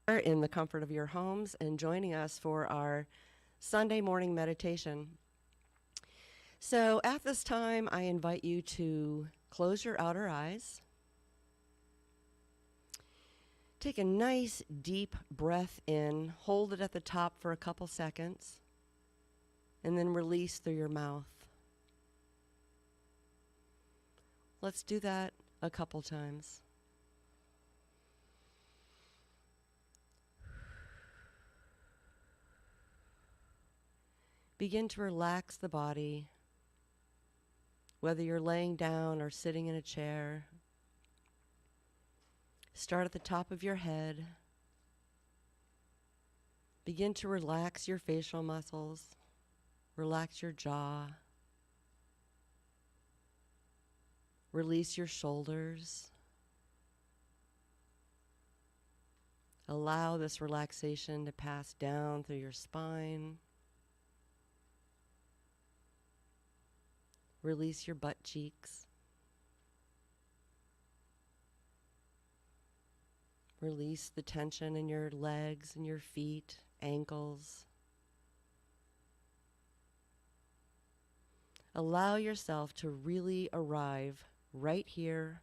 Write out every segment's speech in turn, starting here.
In the comfort of your homes and joining us for our Sunday morning meditation. So, at this time, I invite you to close your outer eyes. Take a nice deep breath in, hold it at the top for a couple seconds, and then release through your mouth. Let's do that a couple times. Begin to relax the body, whether you're laying down or sitting in a chair. Start at the top of your head. Begin to relax your facial muscles, relax your jaw, release your shoulders. Allow this relaxation to pass down through your spine. Release your butt cheeks. Release the tension in your legs and your feet, ankles. Allow yourself to really arrive right here,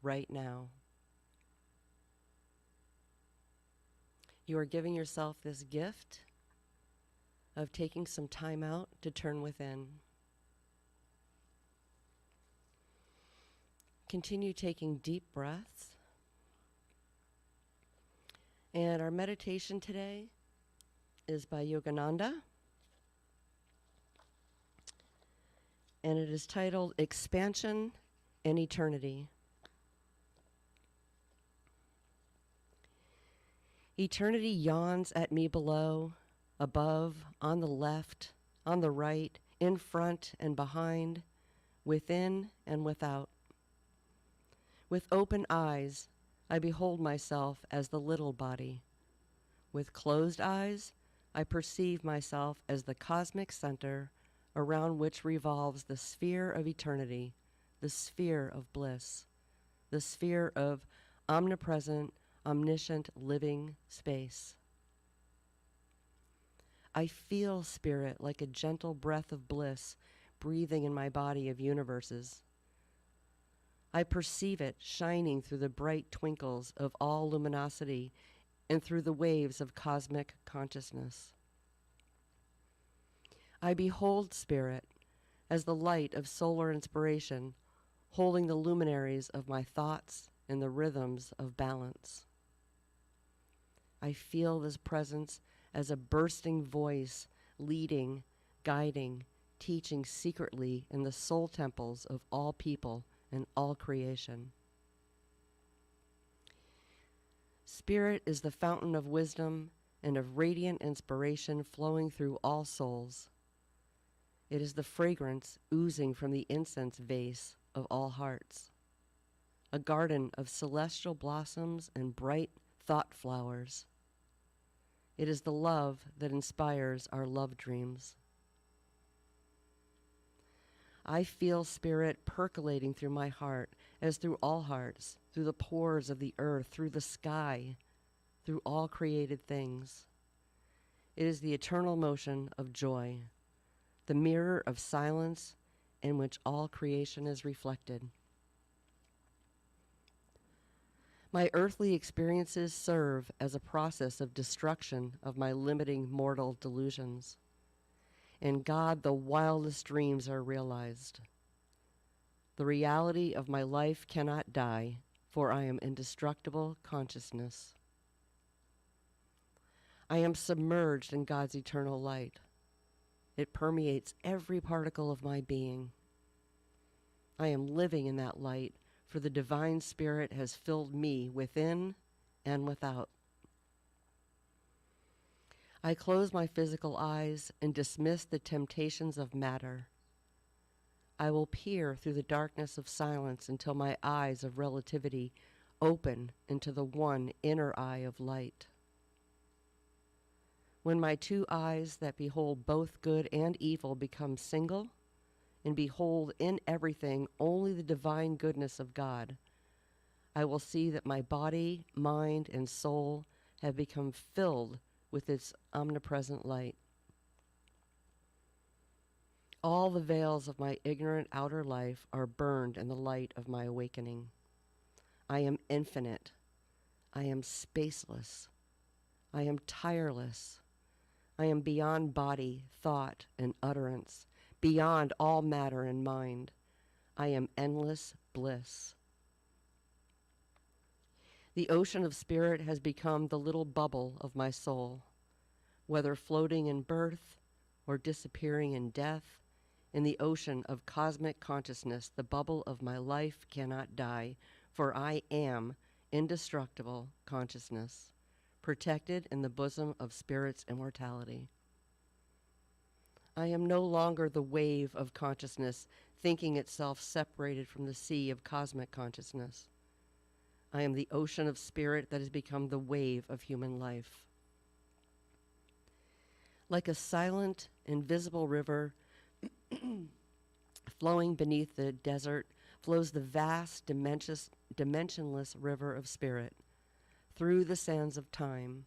right now. You are giving yourself this gift of taking some time out to turn within. Continue taking deep breaths. And our meditation today is by Yogananda. And it is titled Expansion and Eternity. Eternity yawns at me below, above, on the left, on the right, in front and behind, within and without. With open eyes, I behold myself as the little body. With closed eyes, I perceive myself as the cosmic center around which revolves the sphere of eternity, the sphere of bliss, the sphere of omnipresent, omniscient living space. I feel spirit like a gentle breath of bliss breathing in my body of universes. I perceive it shining through the bright twinkles of all luminosity and through the waves of cosmic consciousness. I behold spirit as the light of solar inspiration, holding the luminaries of my thoughts and the rhythms of balance. I feel this presence as a bursting voice, leading, guiding, teaching secretly in the soul temples of all people and all creation. Spirit is the fountain of wisdom and of radiant inspiration flowing through all souls. It is the fragrance oozing from the incense vase of all hearts, a garden of celestial blossoms and bright thought flowers. It is the love that inspires our love dreams. I feel spirit percolating through my heart, as through all hearts, through the pores of the earth, through the sky, through all created things. It is the eternal motion of joy, the mirror of silence in which all creation is reflected. My earthly experiences serve as a process of destruction of my limiting mortal delusions. In God, the wildest dreams are realized. The reality of my life cannot die, for I am indestructible consciousness. I am submerged in God's eternal light. It permeates every particle of my being. I am living in that light, for the divine spirit has filled me within and without. I close my physical eyes and dismiss the temptations of matter. I will peer through the darkness of silence until my eyes of relativity open into the one inner eye of light. When my two eyes that behold both good and evil become single, and behold in everything only the divine goodness of God, I will see that my body, mind, and soul have become filled with its omnipresent light. All the veils of my ignorant outer life are burned in the light of my awakening. I am infinite. I am spaceless. I am tireless. I am beyond body, thought, and utterance, beyond all matter and mind. I am endless bliss. The ocean of spirit has become the little bubble of my soul. Whether floating in birth or disappearing in death, in the ocean of cosmic consciousness, the bubble of my life cannot die, for I am indestructible consciousness, protected in the bosom of spirit's immortality. I am no longer the wave of consciousness, thinking itself separated from the sea of cosmic consciousness. I am the ocean of spirit that has become the wave of human life. Like a silent, invisible river flowing beneath the desert, flows the vast, dimensionless river of spirit, through the sands of time,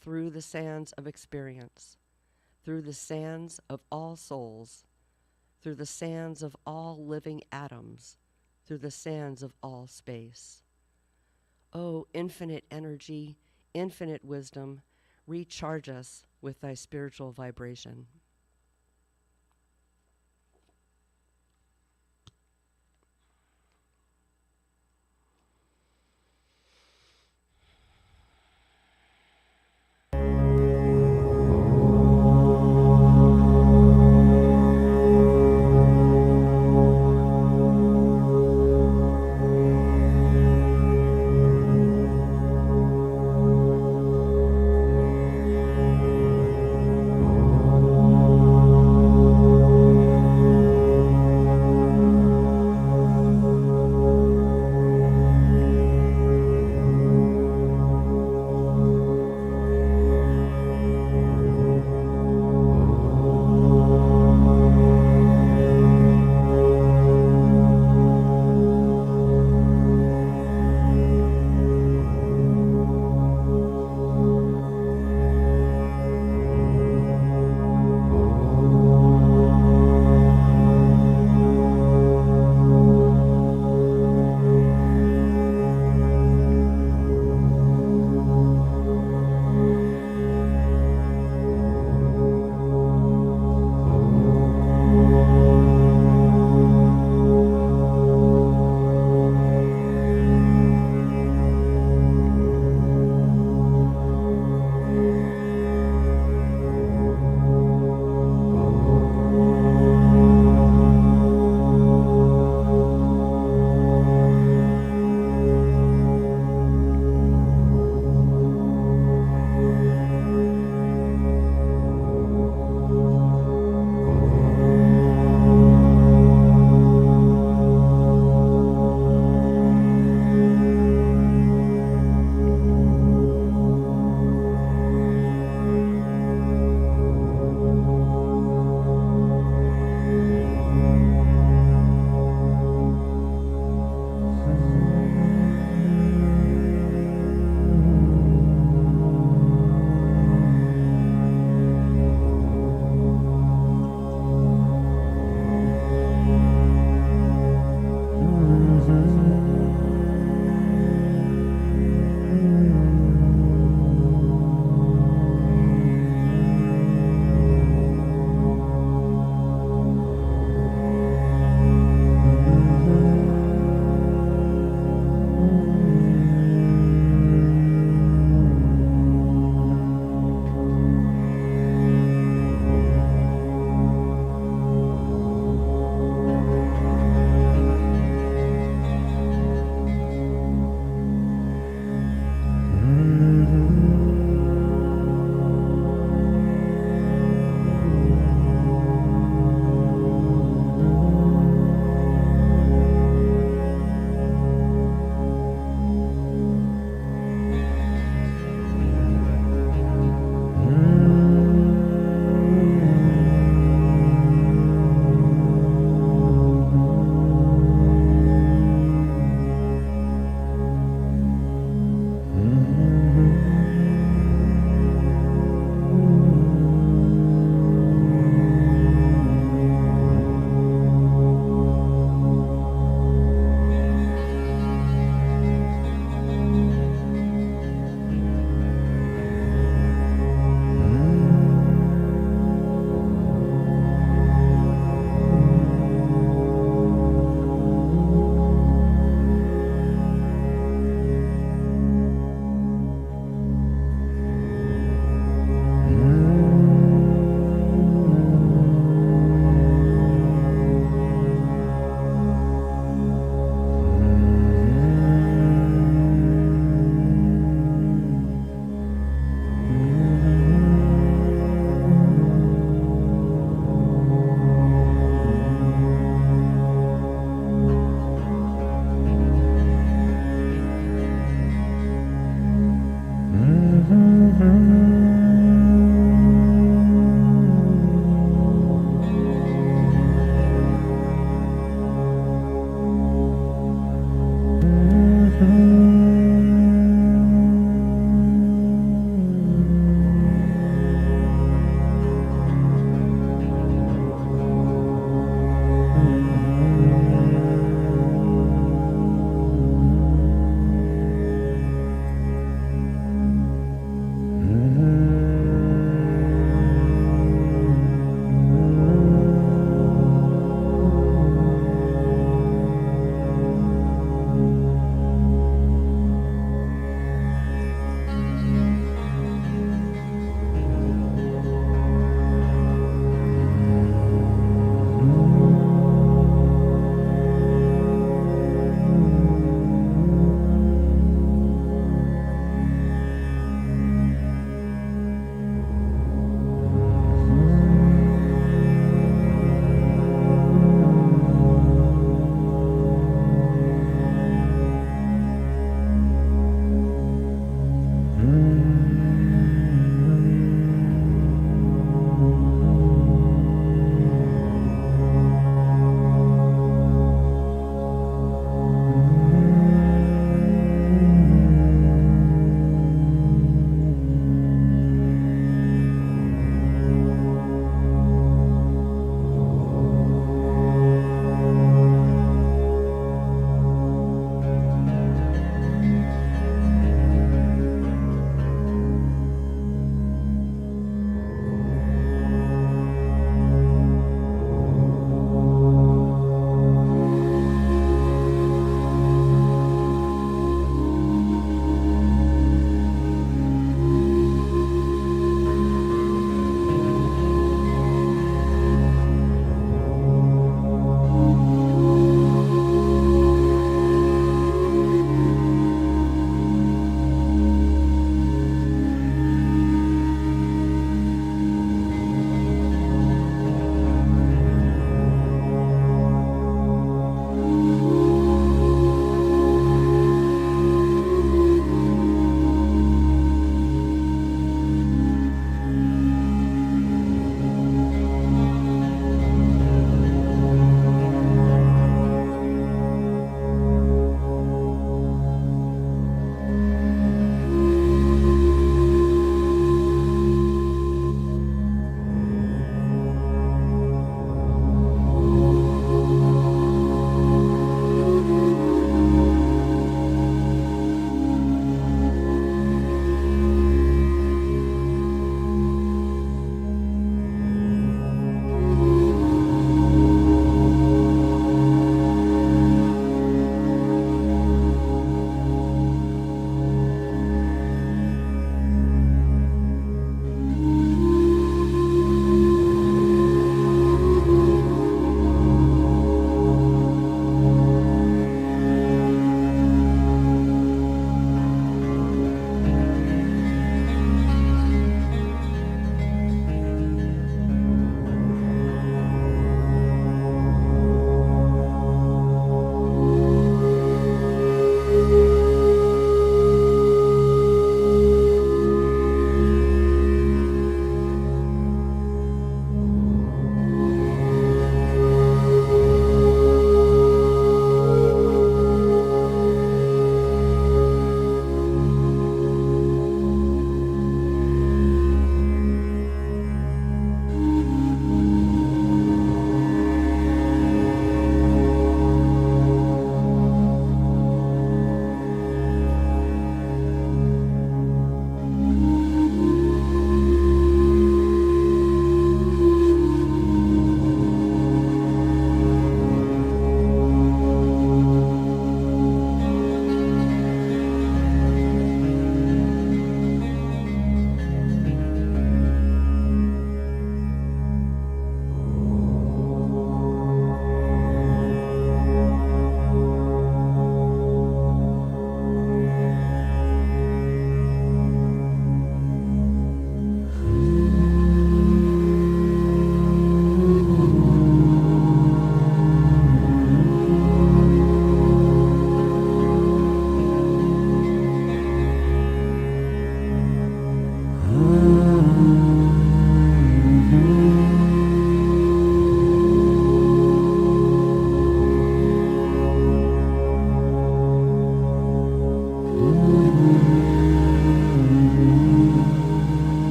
through the sands of experience, through the sands of all souls, through the sands of all living atoms, through the sands of all space. O infinite energy, infinite wisdom, recharge us with thy spiritual vibration.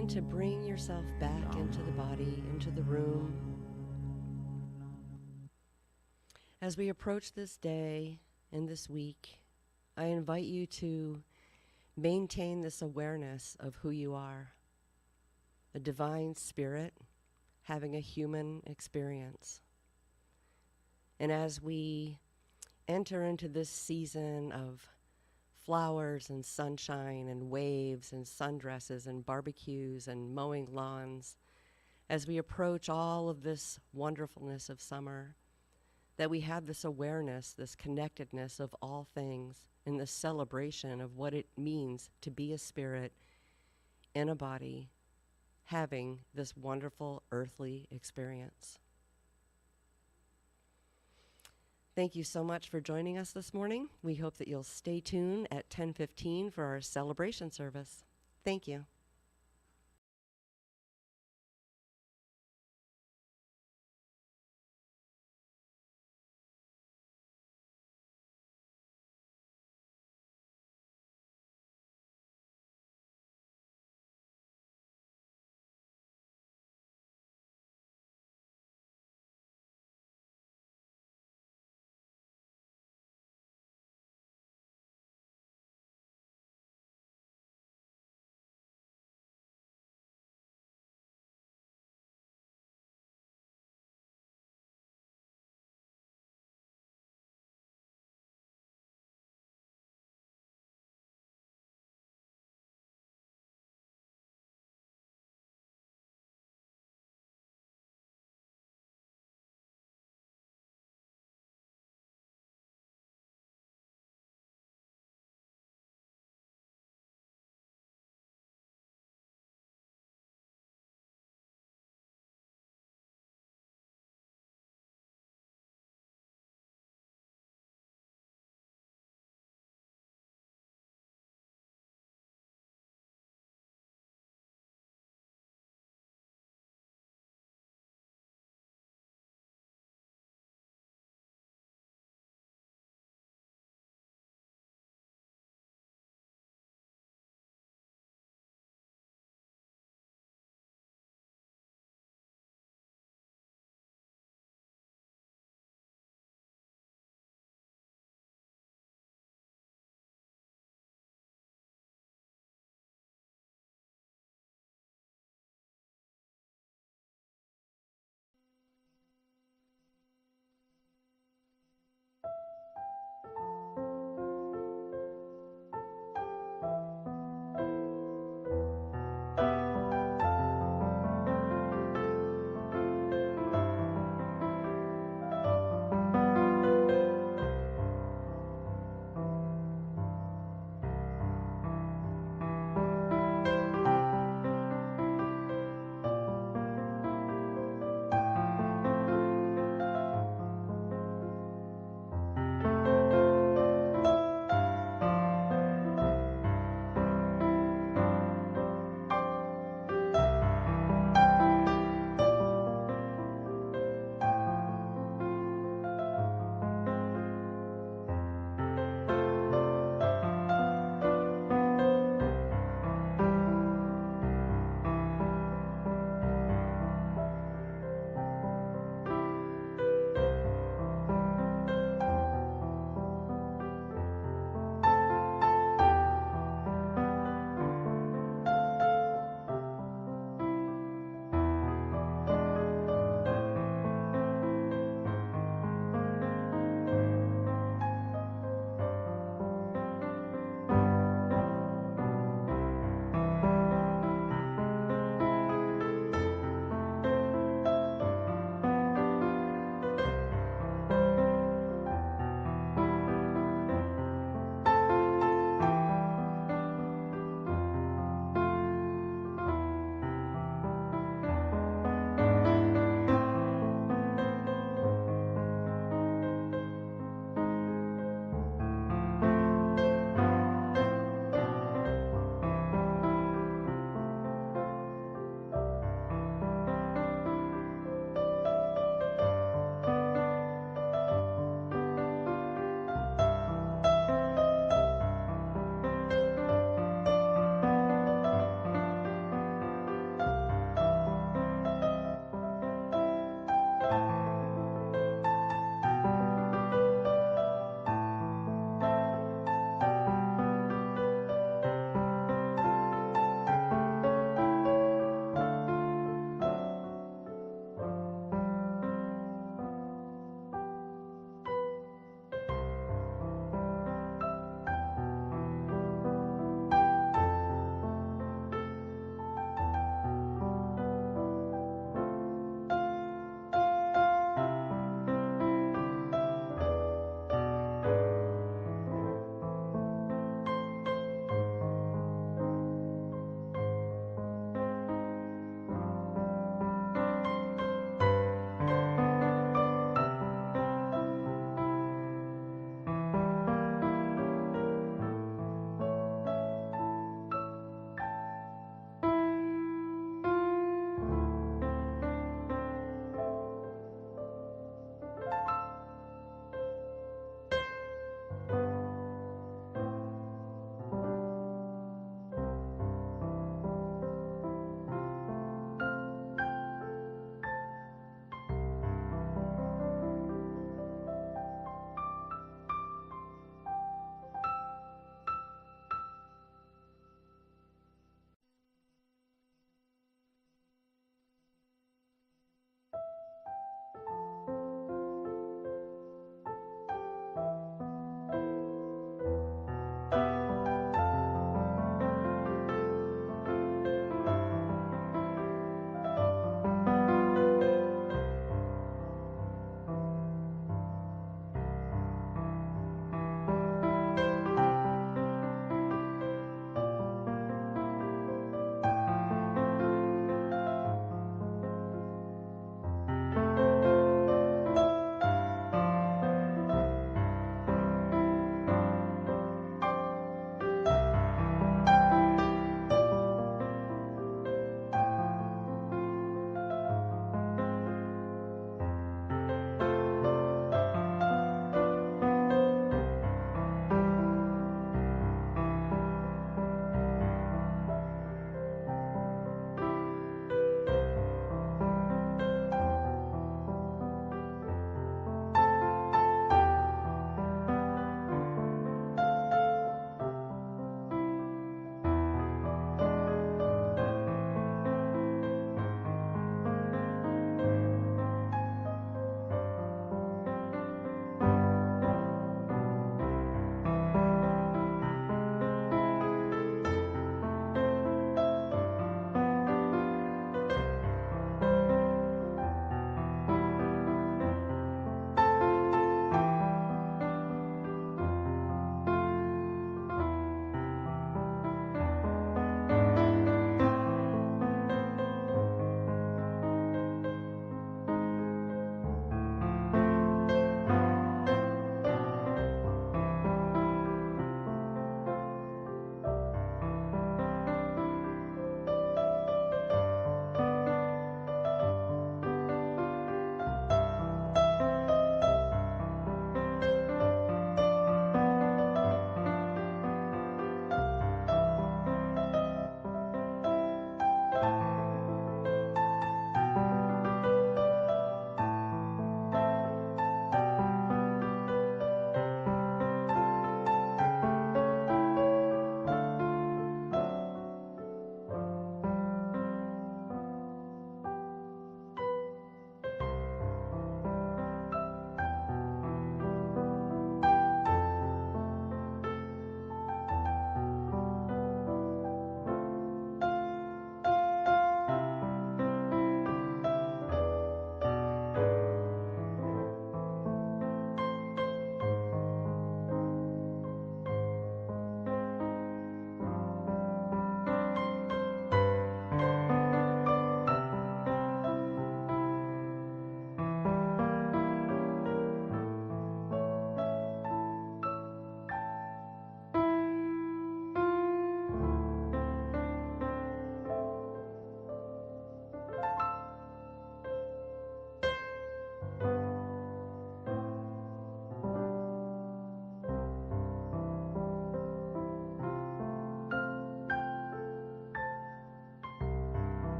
begin to bring yourself back into the body, into the room. As we approach this day and this week, I invite you to maintain this awareness of who you are, a divine spirit having a human experience. And as we enter into this season of flowers and sunshine and waves and sundresses and barbecues and mowing lawns, as we approach all of this wonderfulness of summer, that we have this awareness, this connectedness of all things, in this celebration of what it means to be a spirit in a body, having this wonderful earthly experience. Thank you so much for joining us this morning. We hope that you'll stay tuned at 10:15 for our celebration service. Thank you.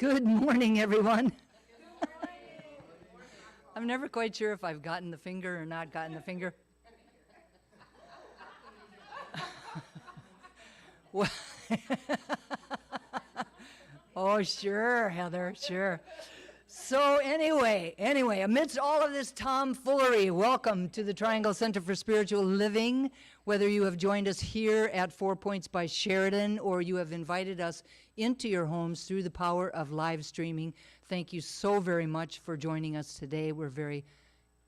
Good morning, everyone. I'm never quite sure if I've gotten the finger or not gotten the finger. Well, oh, sure, Heather, sure. So anyway, amidst all of this tomfoolery, welcome to the Triangle Center for Spiritual Living. Whether you have joined us here at 4 Points by Sheridan or you have invited us into your homes through the power of live streaming, thank you so very much for joining us today. We're very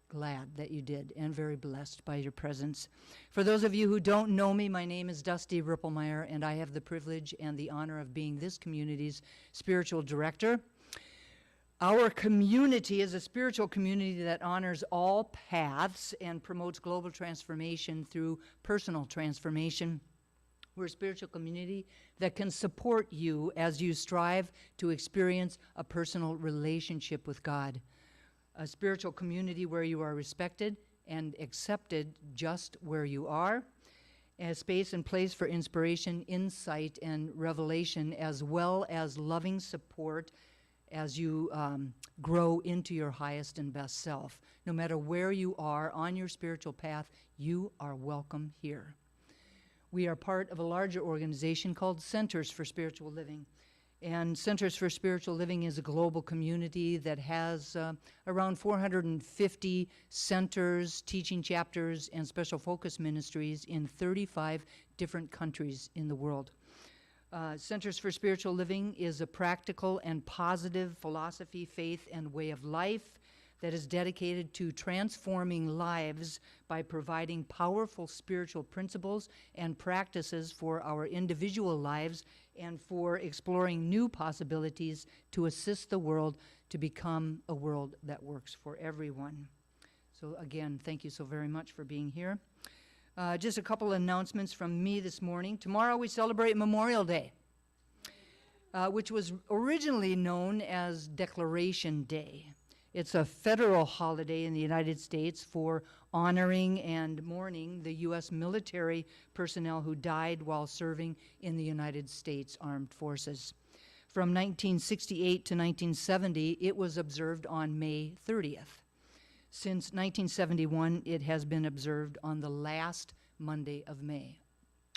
glad that you did and very blessed by your presence. For those of you who don't know me, my name is Dusty Rippelmeyer, and I have the privilege and the honor of being this community's spiritual director. Our community is a spiritual community that honors all paths and promotes global transformation through personal transformation. We're a spiritual community that can support you as you strive to experience a personal relationship with God. A spiritual community where you are respected and accepted just where you are. A space and place for inspiration, insight, and revelation, as well as loving support as you grow into your highest and best self. No matter where you are on your spiritual path, you are welcome here. We are part of a larger organization called Centers for Spiritual Living. And Centers for Spiritual Living is a global community that has around 450 centers, teaching chapters, and special focus ministries in 35 different countries in the world. Centers for Spiritual Living is a practical and positive philosophy, faith, and way of life that is dedicated to transforming lives by providing powerful spiritual principles and practices for our individual lives and for exploring new possibilities to assist the world to become a world that works for everyone. So again, thank you so very much for being here. Just a couple announcements from me this morning. Tomorrow we celebrate Memorial Day, which was originally known as Declaration Day. It's a federal holiday in the United States for honoring and mourning the U.S. military personnel who died while serving in the United States Armed Forces. From 1968 to 1970, it was observed on May 30th. Since 1971, it has been observed on the last Monday of May.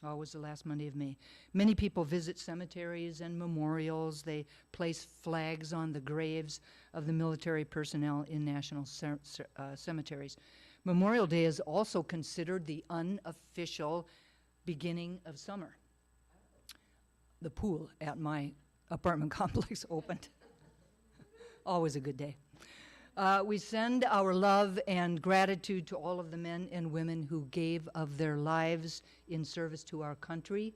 Always the last Monday of May. Many people visit cemeteries and memorials. They place flags on the graves of the military personnel in national cemeteries. Memorial Day is also considered the unofficial beginning of summer. The pool at my apartment complex opened. Always a good day. We send our love and gratitude to all of the men and women who gave of their lives in service to our country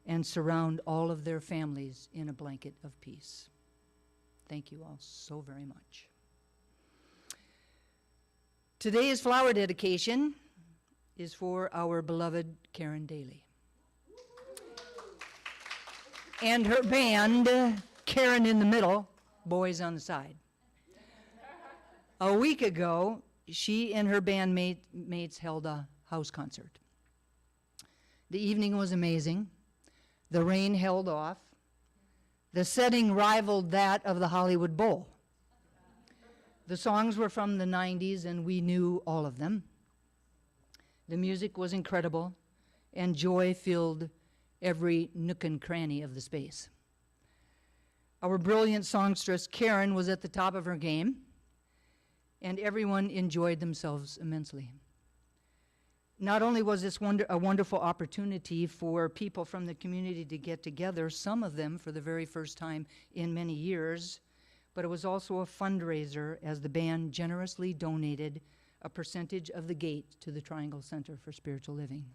and surround all of their families in a blanket of peace. Thank you all so very much. Today's flower dedication is for our beloved Karen Daly and her band, Karen in the Middle, Boys on the Side. A week ago, she and her bandmates held a house concert. The evening was amazing. The rain held off. The setting rivaled that of the Hollywood Bowl. The songs were from the 90s, and we knew all of them. The music was incredible, and joy filled every nook and cranny of the space. Our brilliant songstress, Karen, was at the top of her game, and everyone enjoyed themselves immensely. Not only was this a wonderful opportunity for people from the community to get together, some of them for the very first time in many years, but it was also a fundraiser as the band generously donated a percentage of the gate to the Triangle Center for Spiritual Living.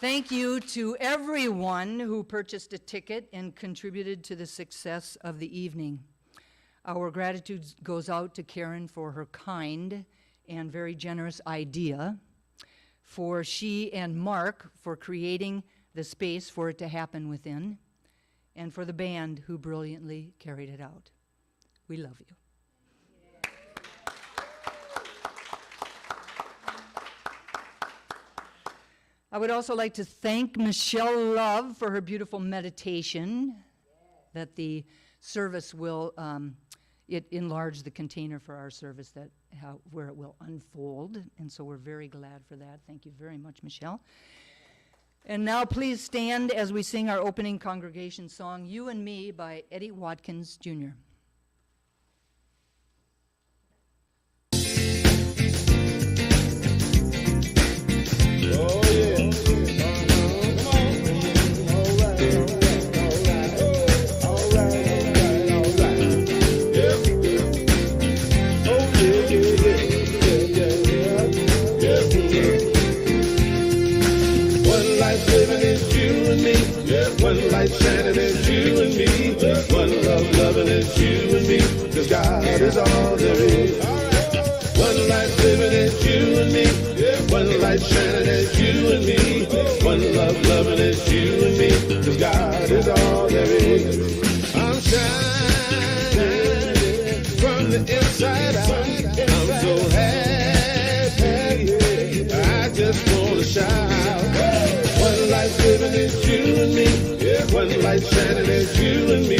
Thank you to everyone who purchased a ticket and contributed to the success of the evening. Our gratitude goes out to Karen for her kind and very generous idea, for she and Mark for creating the space for it to happen within, and for the band who brilliantly carried it out. We love you. I would also like to thank Michelle Love for her beautiful meditation, that the service will, it enlarge the container for our service, that where it will unfold, and so we're very glad for that. Thank you very much, Michelle. And now please stand as we sing our opening congregation song, You and Me by Eddie Watkins, Jr. Oh, yeah. Come on. All right. Yeah. Oh, yeah. One life living is you and me. Yeah. One light shining is you and me. One love loving is you and me. 'Cause God is all there is. One life living is you and me. One light shining is you and me. One love loving is you and me. 'Cause God is all there is. I'm shining from the inside out. I'm so happy. I just wanna shout. One life living is you and me. One light shining is you and me.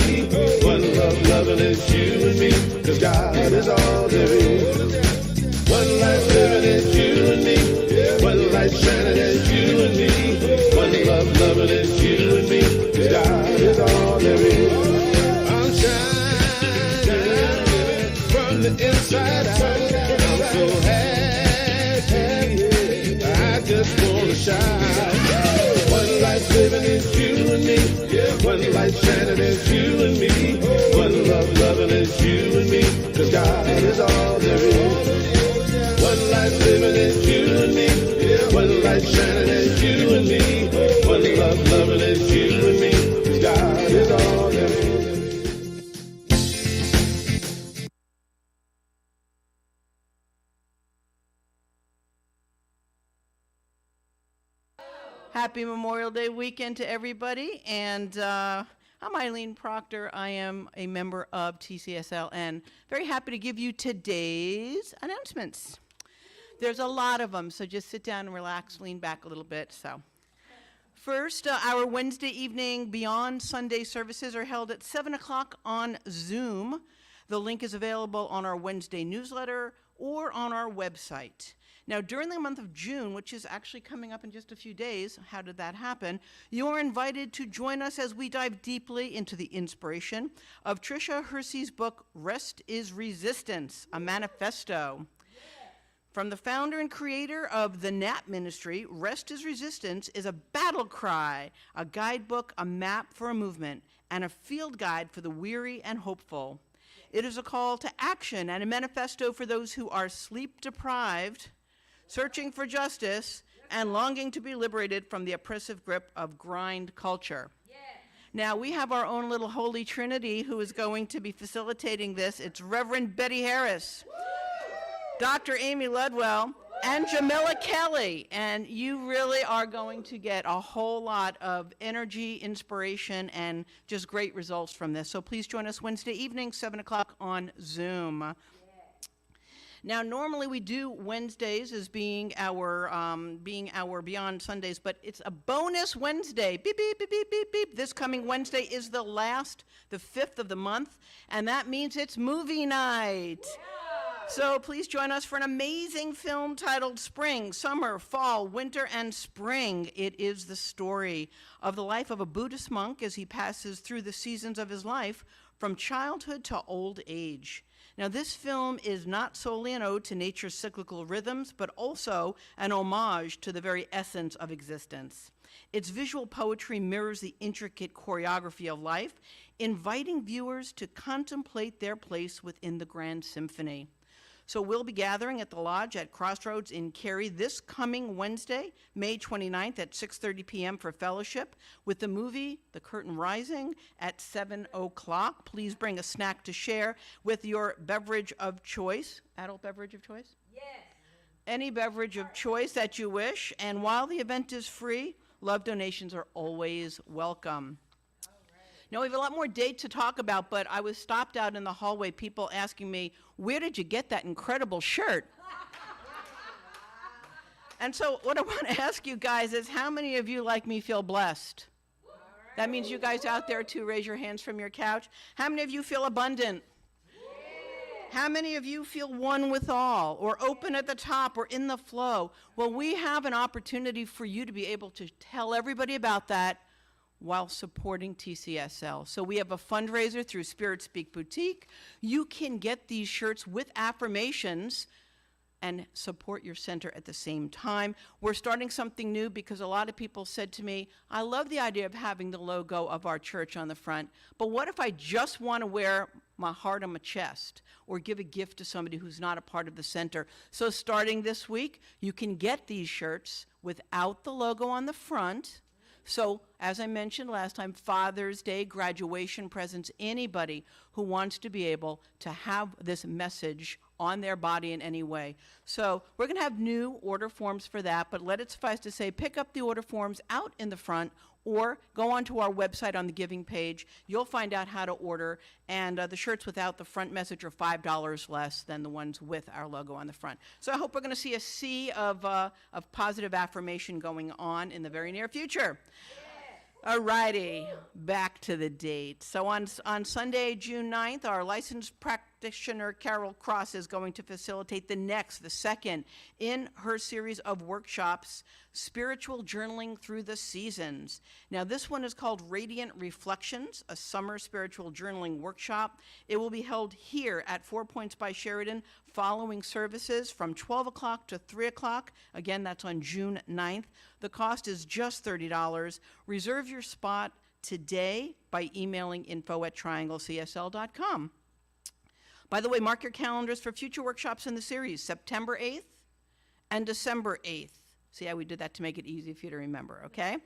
One love loving is you and me. 'Cause God is all there is. One life living is you and me. One light shining is you and me. One love loving is you and me. 'Cause God is all there is. I'm shining from the inside out. I'm so happy. I just wanna shout. One life living is you and me. One light shining is you and me. One love loving is you and me. 'Cause God is all there is. One life living is you and me. One light shining is you and me. One love loving is you and me. 'Cause God is all there is. Happy Memorial Day weekend to everybody. And I'm Eileen Proctor. I am a member of TCSL and very happy to give you today's announcements. There's a lot of them, so just sit down and relax, lean back a little bit. So, first, our Wednesday evening Beyond Sunday services are held at 7 o'clock on Zoom. The link is available on our Wednesday newsletter or on our website. Now, during the month of June, which is actually coming up in just a few days, how did that happen? You're invited to join us as we dive deeply into the inspiration of Tricia Hersey's book, Rest is Resistance, a Manifesto. From the founder and creator of the NAP Ministry, Rest is Resistance is a battle cry, a guidebook, a map for a movement, and a field guide for the weary and hopeful. It is a call to action and a manifesto for those who are sleep deprived, searching for justice, and longing to be liberated from the oppressive grip of grind culture. Now, we have our own little Holy Trinity who is going to be facilitating this. It's Reverend Betty Harris, Dr. Amy Ludwell, and Jamila Kelly. And you really are going to get a whole lot of energy, inspiration, and just great results from this. So please join us Wednesday evening, 7 o'clock on Zoom. Now, normally we do Wednesdays as being our Beyond Sundays, but it's a bonus Wednesday. Beep, beep, beep, beep, beep, beep. This coming Wednesday is the 5th of the month, and that means it's movie night. Yeah. So please join us for an amazing film titled Spring, Summer, Fall, Winter, and Spring. It is the story of the life of a Buddhist monk as he passes through the seasons of his life from childhood to old age. Now, this film is not solely an ode to nature's cyclical rhythms, but also an homage to the very essence of existence. Its visual poetry mirrors the intricate choreography of life, inviting viewers to contemplate their place within the grand symphony. So we'll be gathering at the Lodge at Crossroads in Cary this coming Wednesday, May 29th at 6:30 p.m. for fellowship with the movie The Curtain Rising at 7 o'clock. Please bring a snack to share with your beverage of choice. Adult beverage of choice? Yes. Any beverage of choice that you wish. And while the event is free, love donations are always welcome. Now, we have a lot more dates to talk about, but I was stopped out in the hallway, people asking me, where did you get that incredible shirt? And so what I want to ask you guys is, how many of you, like me, feel blessed? That means you guys out there too, raise your hands from your couch. How many of you feel abundant? How many of you feel one with all, or open at the top, or in the flow? Well, we have an opportunity for you to be able to tell everybody about that while supporting TCSL. So we have a fundraiser through Spirit Speak Boutique. You can get these shirts with affirmations and support your center at the same time. We're starting something new because a lot of people said to me, I love the idea of having the logo of our church on the front, but what if I just want to wear my heart on my chest or give a gift to somebody who's not a part of the center? So starting this week, you can get these shirts without the logo on the front. So, as I mentioned last time, Father's Day, graduation presents, anybody who wants to be able to have this message on their body in any way. So, we're going to have new order forms for that, but let it suffice to say, pick up the order forms out in the front or go onto our website on the giving page. You'll find out how to order, and the shirts without the front message are $5 less than the ones with our logo on the front. So I hope we're going to see a sea of positive affirmation going on in the very near future. All righty, back to the date. So on Sunday, June 9th, our licensed practitioner, Carol Cross, is going to facilitate the second in her series of workshops, Spiritual Journaling Through the Seasons. Now, this one is called Radiant Reflections, a summer spiritual journaling workshop. It will be held here at 4 Points by Sheridan following services from 12 o'clock to 3 o'clock. Again, that's on June 9th. The cost is just $30. Reserve your spot today by emailing info@trianglecsl.com. By the way, mark your calendars for future workshops in the series, September 8th and December 8th. See how we did that to make it easy for you to remember, okay?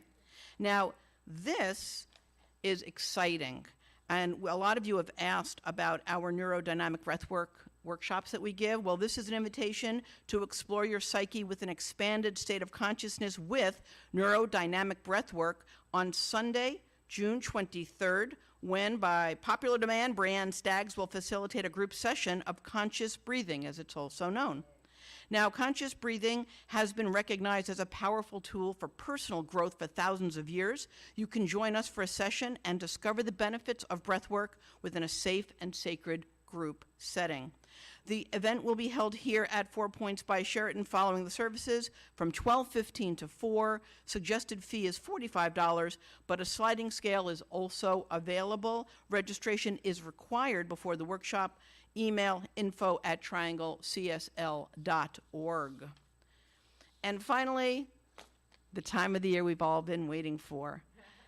Now, this is exciting. And a lot of you have asked about our neurodynamic breathwork workshops that we give. Well, this is an invitation to explore your psyche with an expanded state of consciousness with neurodynamic breathwork on Sunday, June 23rd, when, by popular demand, Brianne Staggs will facilitate a group session of conscious breathing, as it's also known. Now, conscious breathing has been recognized as a powerful tool for personal growth for thousands of years. You can join us for a session and discover the benefits of breathwork within a safe and sacred group setting. The event will be held here at 4 Points by Sheraton following the services from 12:15 to 4. Suggested fee is $45, but a sliding scale is also available. Registration is required before the workshop. Email info@trianglecsl.org. And finally, the time of the year we've all been waiting for.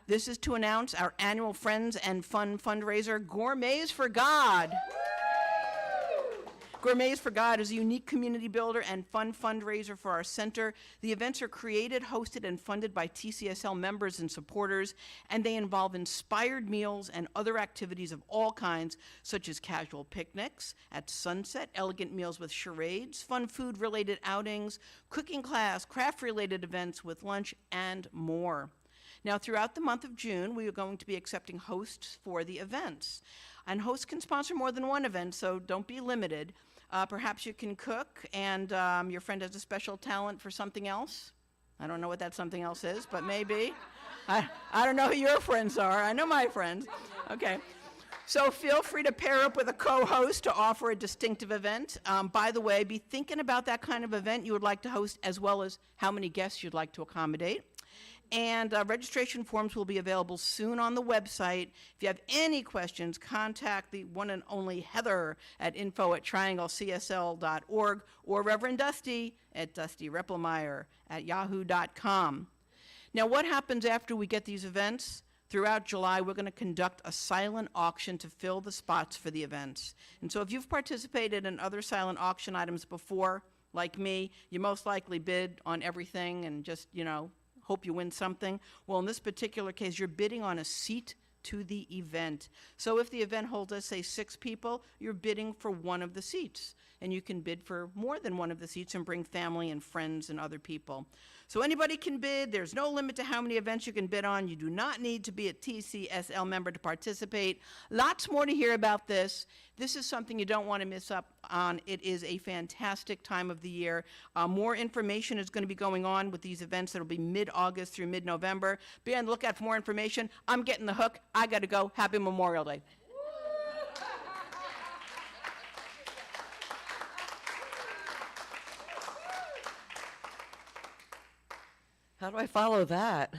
This is to announce our annual Friends and Fun fundraiser, Gourmets for God. Gourmets for God is a unique community builder and fun fundraiser for our center. The events are created, hosted, and funded by TCSL members and supporters, and they involve inspired meals and other activities of all kinds, such as casual picnics at sunset, elegant meals with charades, fun food-related outings, cooking class, craft-related events with lunch, and more. Now, throughout the month of June, we are going to be accepting hosts for the events. And hosts can sponsor more than one event, so don't be limited. Perhaps you can cook, and your friend has a special talent for something else. I don't know what that something else is, but maybe. I don't know who your friends are. I know my friends. Okay. So feel free to pair up with a co-host to offer a distinctive event. By the way, be thinking about that kind of event you would like to host, as well as how many guests you'd like to accommodate. And registration forms will be available soon on the website. If you have any questions, contact the one and only Heather at info@trianglecsl.org or Reverend Dusty at dustyrippelmeyer@yahoo.com. Now, what happens after we get these events? Throughout July, we're going to conduct a silent auction to fill the spots for the events. And so if you've participated in other silent auction items before, like me, you most likely bid on everything and just, hope you win something. Well, in this particular case, you're bidding on a seat to the event. So if the event holds, let's say, 6 people, you're bidding for one of the seats. And you can bid for more than one of the seats and bring family and friends and other people. So anybody can bid. There's no limit to how many events you can bid on. You do not need to be a TCSL member to participate. Lots more to hear about this. This is something you don't want to miss up on. It is a fantastic time of the year. More information is going to be going on with these events that will be mid-August through mid-November. Be on the lookout for more information. I'm getting the hook. I got to go. Happy Memorial Day. How do I follow that?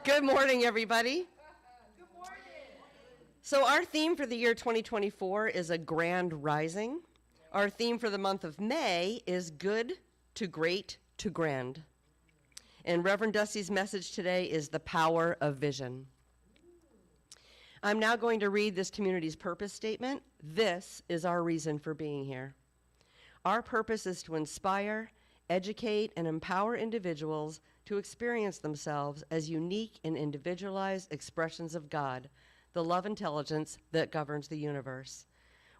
Good morning, everybody. Good morning. So our theme for the year 2024 is a grand rising. Our theme for the month of May is good to great to grand. And Reverend Dusty's message today is the power of vision. I'm now going to read this community's purpose statement. This is our reason for being here. Our purpose is to inspire, educate, and empower individuals to experience themselves as unique and individualized expressions of God, the love intelligence that governs the universe.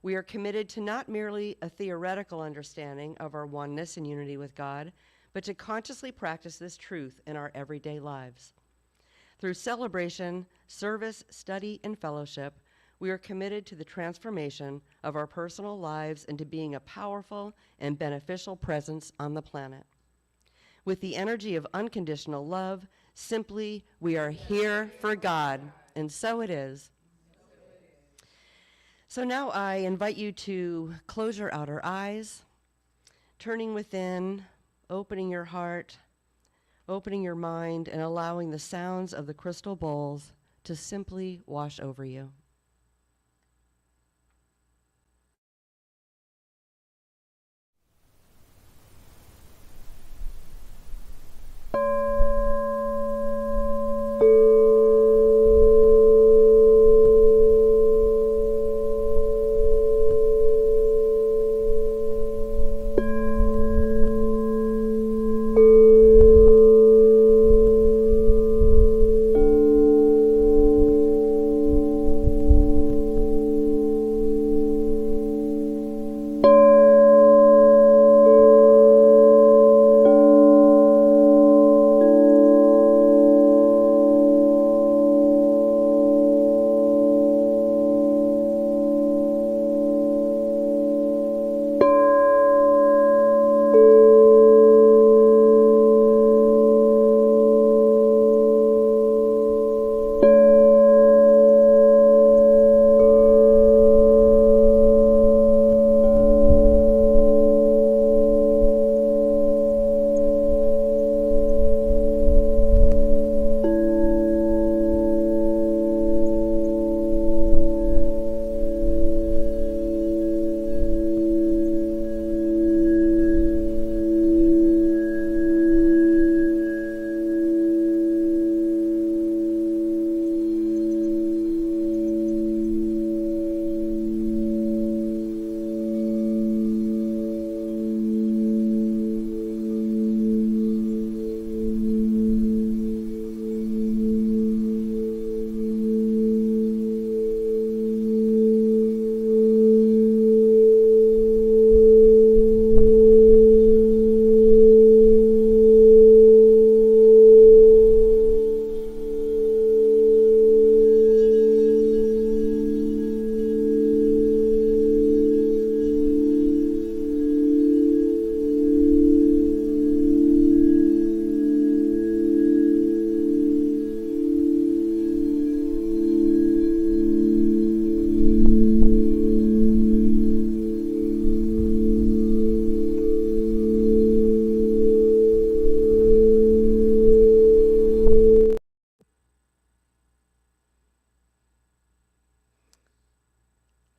We are committed to not merely a theoretical understanding of our oneness and unity with God, but to consciously practice this truth in our everyday lives. Through celebration, service, study, and fellowship, we are committed to the transformation of our personal lives into being a powerful and beneficial presence on the planet. With the energy of unconditional love, simply, we are here for God, and so it is. So now I invite you to close your outer eyes, turning within, opening your heart, opening your mind, and allowing the sounds of the crystal bowls to simply wash over you.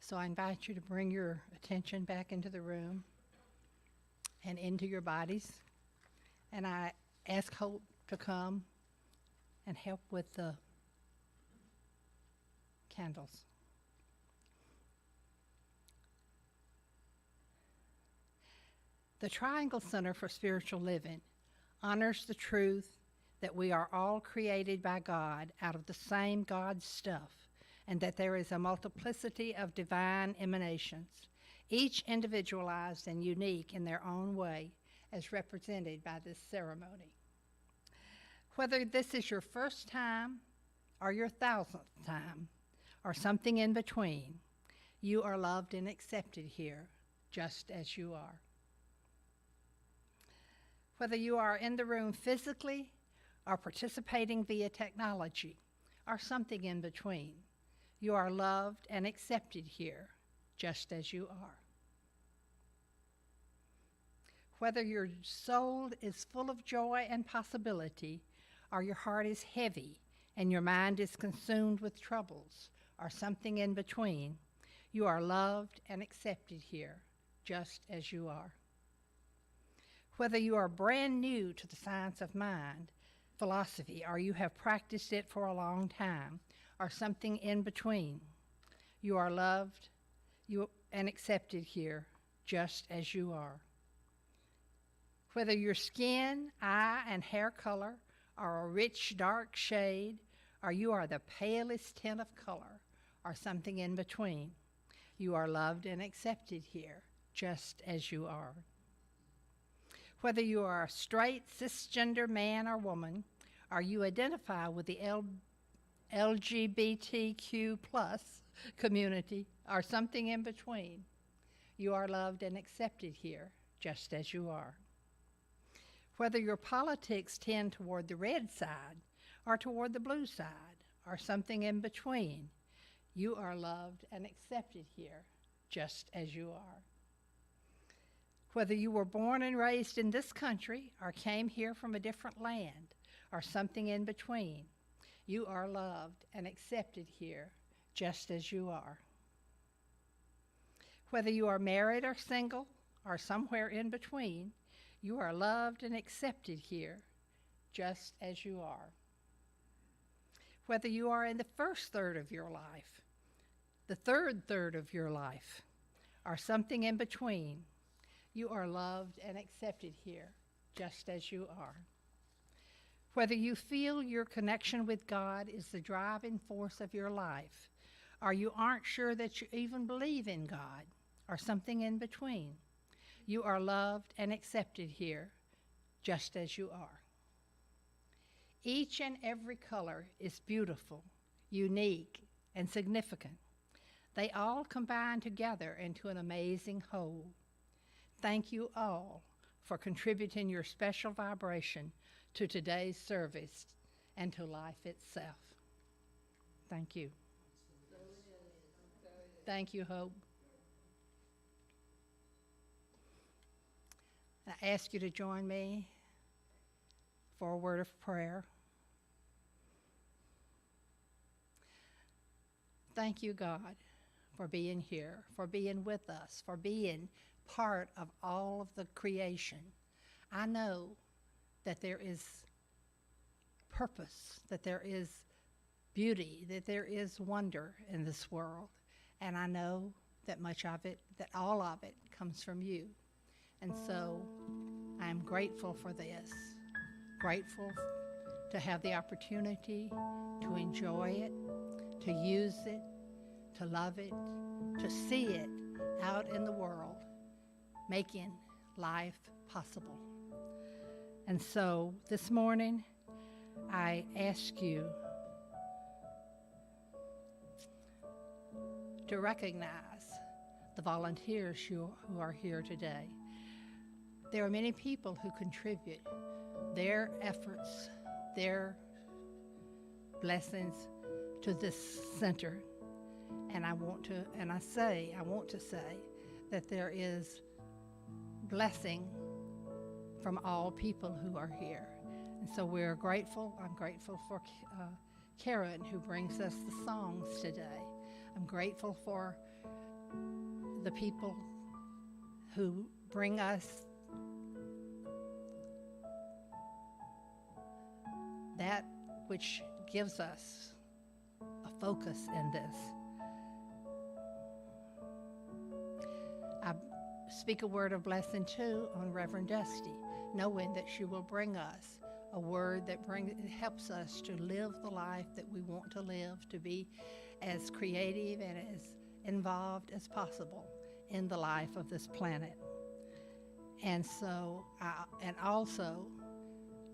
So I invite you to bring your attention back into the room and into your bodies. And I ask Hope to come and help with the candles. The Triangle Center for Spiritual Living honors the truth that we are all created by God out of the same God stuff, and that there is a multiplicity of divine emanations, each individualized and unique in their own way, as represented by this ceremony. Whether this is your first time or your 1000th time or something in between, you are loved and accepted here just as you are. Whether you are in the room physically or participating via technology or something in between, you are loved and accepted here just as you are. Whether your soul is full of joy and possibility, or your heart is heavy and your mind is consumed with troubles, or something in between, you are loved and accepted here, just as you are. Whether you are brand new to the science of mind, philosophy, or you have practiced it for a long time, or something in between, you are loved and accepted here, just as you are. Whether your skin, eye, and hair color are a rich, dark shade, or you are the palest tint of color, or something in between, you are loved and accepted here, just as you are. Whether you are a straight, cisgender man or woman, or you identify with the LGBTQ plus community, or something in between, you are loved and accepted here, just as you are. Whether your politics tend toward the red side or toward the blue side or something in between, you are loved and accepted here just as you are. Whether you were born and raised in this country or came here from a different land or something in between, you are loved and accepted here just as you are. Whether you are married or single or somewhere in between, you are loved and accepted here, just as you are. Whether you are in the first third of your life, the third third of your life, or something in between, you are loved and accepted here, just as you are. Whether you feel your connection with God is the driving force of your life, or you aren't sure that you even believe in God, or something in between, you are loved and accepted here, just as you are. Each and every color is beautiful, unique, and significant. They all combine together into an amazing whole. Thank you all for contributing your special vibration to today's service and to life itself. Thank you. Thank you, Hope. I ask you to join me for a word of prayer. Thank you, God, for being here, for being with us, for being part of all of the creation. I know that there is purpose, that there is beauty, that there is wonder in this world. And I know that much of it, that all of it comes from you. And so I'm grateful for this, grateful to have the opportunity to enjoy it, to use it, to love it, to see it out in the world, making life possible. And so this morning, I ask you to recognize the volunteers who are here today. There are many people who contribute their efforts, their blessings to this center. And I want to say that there is blessing from all people who are here. And so we're grateful. I'm grateful for Karen, who brings us the songs today. I'm grateful for the people who bring us that which gives us a focus in this. I speak a word of blessing too on Reverend Dusty, knowing that she will bring us a word that helps us to live the life that we want to live, to be as creative and as involved as possible in the life of this planet. And so, I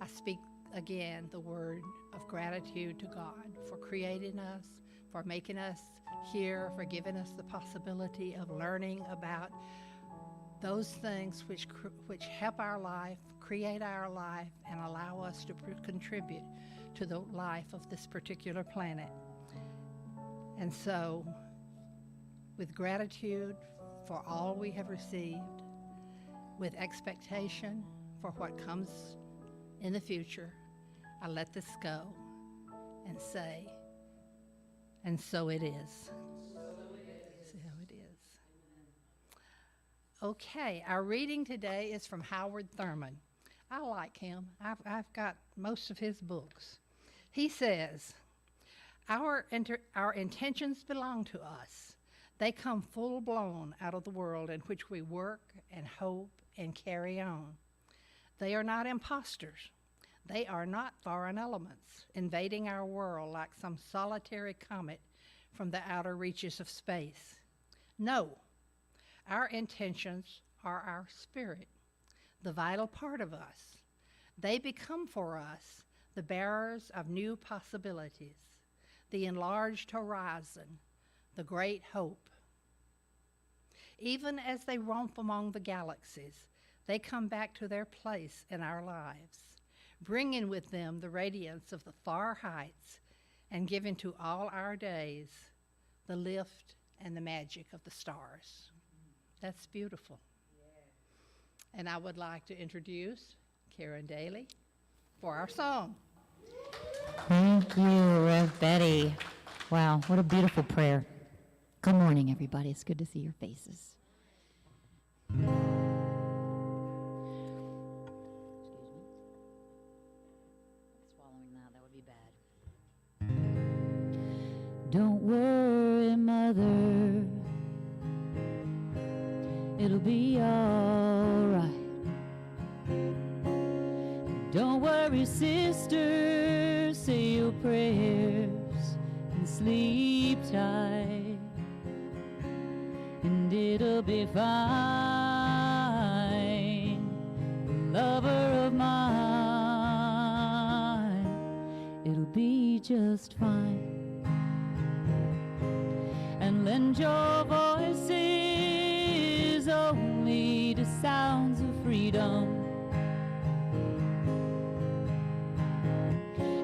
speak again the word of gratitude to God for creating us, for making us here, for giving us the possibility of learning about those things which help our life, create our life, and allow us to contribute to the life of this particular planet. And so, with gratitude for all we have received, with expectation for what comes in the future, I let this go and say, and so it is. So it is. Okay, our reading today is from Howard Thurman. I like him. I've got most of his books. He says, our intentions belong to us. They come full-blown out of the world in which we work and hope and carry on. They are not imposters. They are not foreign elements invading our world like some solitary comet from the outer reaches of space. No, our intentions are our spirit, the vital part of us. They become for us the bearers of new possibilities, the enlarged horizon, the great hope. Even as they romp among the galaxies, they come back to their place in our lives, bringing with them the radiance of the far heights and giving to all our days the lift and the magic of the stars. That's beautiful. And I would like to introduce Karen Daly for our song. Thank you, Rev Betty. Wow, what a beautiful prayer. Good morning, everybody. It's good to see your faces. Excuse me. Swallowing that would be bad. Don't worry, Mother. It'll be all right. Don't worry, sister. Say your prayers and sleep tight, and it'll be fine. Lover of mine, it'll be just fine. And lend your voices only to sounds of freedom,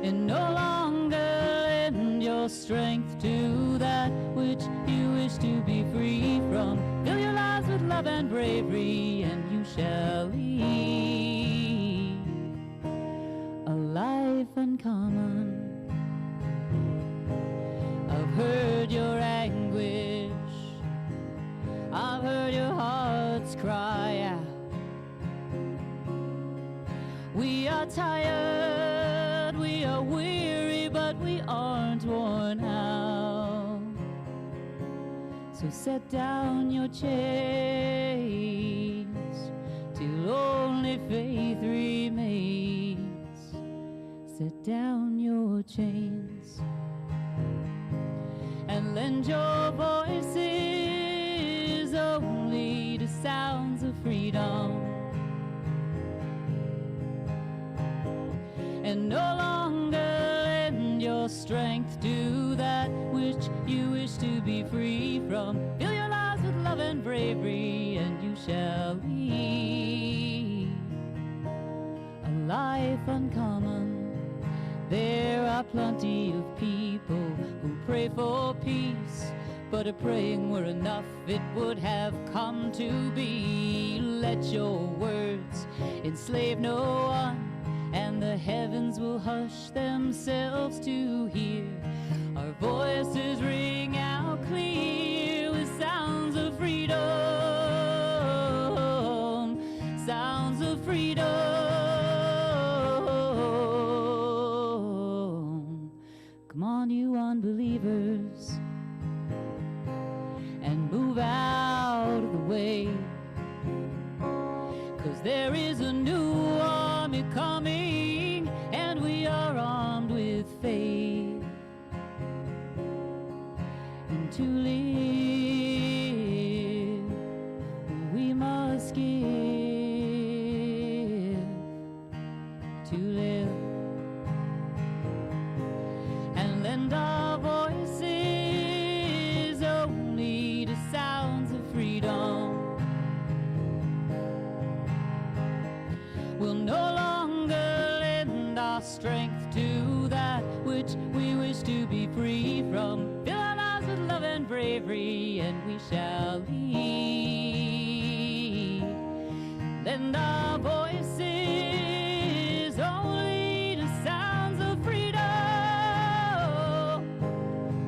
and no longer lend your strength to that which you wish to be free from. Fill your lives with love and bravery, and you shall lead a life uncommon. I've heard your anguish, I've heard your hearts cry out. We are tired, we are weary, but we aren't worn out. So set down your chains till only faith remains. Set down your chains and lend your voices only to sounds of freedom, and no longer lend your strength to that which you wish to be free from. Fill your lives with love and bravery, and you shall lead a life uncommon. There are plenty of people who pray for peace, but if praying were enough, it would have come to be. Let your words enslave no one, and the heavens will hush themselves to hear our voices ring out clear with sounds of freedom, sounds of freedom. Come on, you unbelievers, and move out of the way, 'cause there is a new army coming, and we are armed with faith. and bravery, and we shall lead. Lend our voices only to sounds of freedom.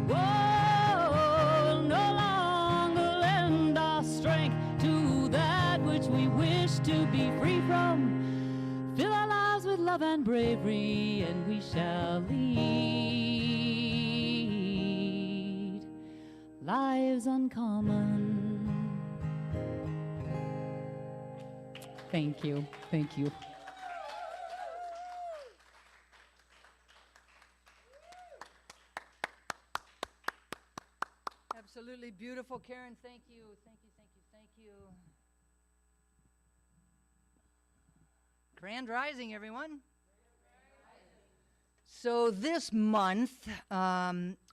Whoa, no longer lend our strength to that which we wish to be free from. Fill our lives with love and bravery, and we shall lead lives uncommon. Thank you. Thank you. Absolutely beautiful, Karen. Thank you. Thank you. Thank you. Thank you. Grand Rising, everyone. So this month,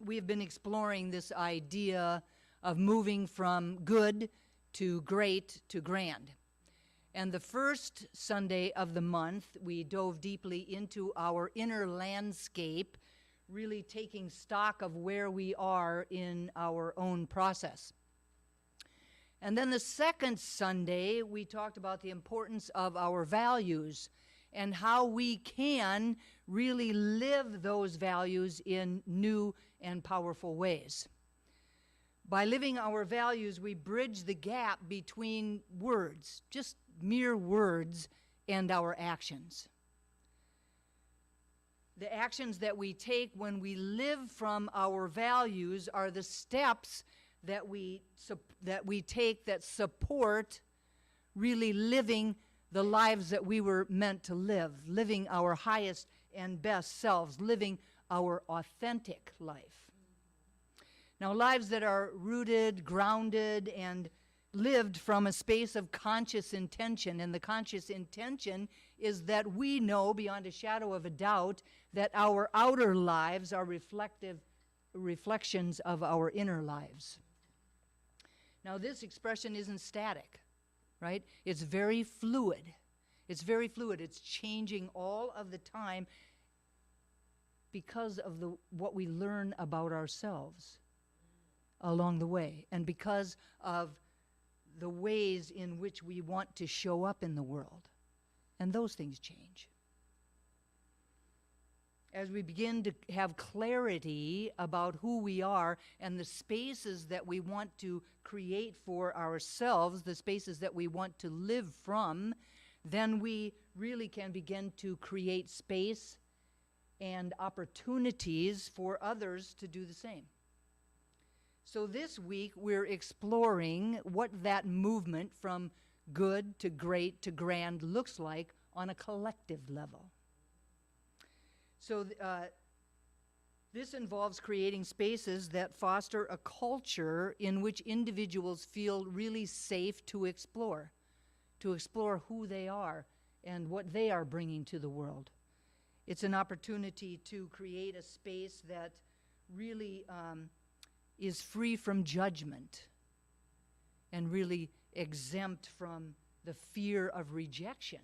we have been exploring this idea of moving from good to great to grand. And the first Sunday of the month, we dove deeply into our inner landscape, really taking stock of where we are in our own process. And then the second Sunday, we talked about the importance of our values and how we can really live those values in new and powerful ways. By living our values, we bridge the gap between words, just mere words, and our actions. The actions that we take when we live from our values are the steps that we take that support really living the lives that we were meant to live, living our highest and best selves, living our authentic life. Now, lives that are rooted, grounded, and lived from a space of conscious intention. And the conscious intention is that we know beyond a shadow of a doubt that our outer lives are reflections of our inner lives. Now, this expression isn't static, right? It's very fluid. It's very fluid. It's changing all of the time because of what we learn about ourselves along the way, and because of the ways in which we want to show up in the world. And those things change. As we begin to have clarity about who we are and the spaces that we want to create for ourselves, the spaces that we want to live from, then we really can begin to create space and opportunities for others to do the same. So this week, we're exploring what that movement from good to great to grand looks like on a collective level. So this involves creating spaces that foster a culture in which individuals feel really safe to explore who they are and what they are bringing to the world. It's an opportunity to create a space that really is free from judgment and really exempt from the fear of rejection.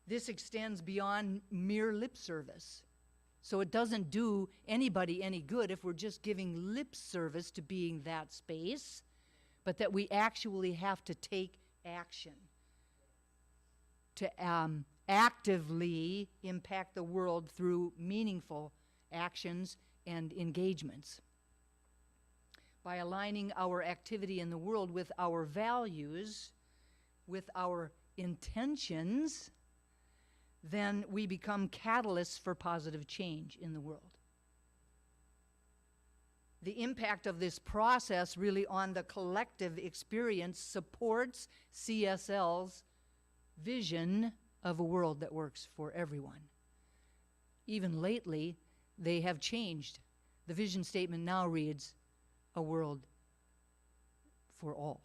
This extends beyond mere lip service. So it doesn't do anybody any good if we're just giving lip service to being that space, but that we actually have to take action to actively impact the world through meaningful actions and engagements. By aligning our activity in the world with our values, with our intentions, then we become catalysts for positive change in the world. The impact of this process really on the collective experience supports CSL's vision of a world that works for everyone. Even lately, they have changed. The vision statement now reads, a world for all.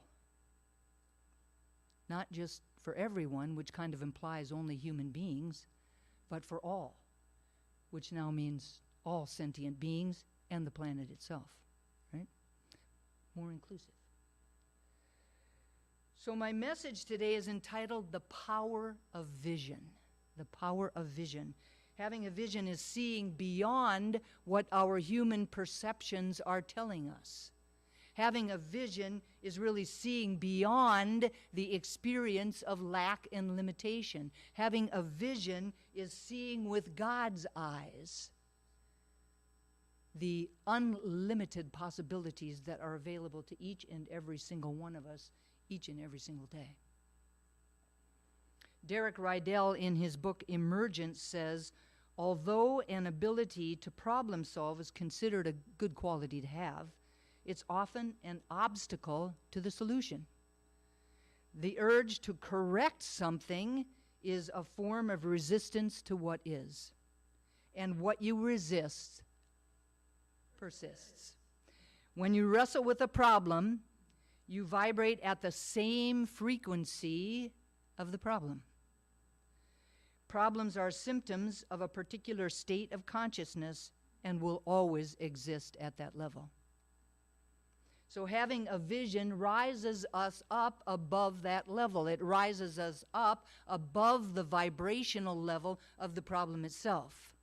Not just for everyone, which kind of implies only human beings, but for all, which now means all sentient beings and the planet itself, right? More inclusive. So my message today is entitled The Power of Vision. The Power of Vision. Having a vision is seeing beyond what our human perceptions are telling us. Having a vision is really seeing beyond the experience of lack and limitation. Having a vision is seeing with God's eyes the unlimited possibilities that are available to each and every single one of us each and every single day. Derek Rydell, in his book Emergence, says, although an ability to problem solve is considered a good quality to have, it's often an obstacle to the solution. The urge to correct something is a form of resistance to what is. And what you resist persists. When you wrestle with a problem, you vibrate at the same frequency of the problem. Problems are symptoms of a particular state of consciousness and will always exist at that level. So having a vision rises us up above that level. It rises us up above the vibrational level of the problem itself.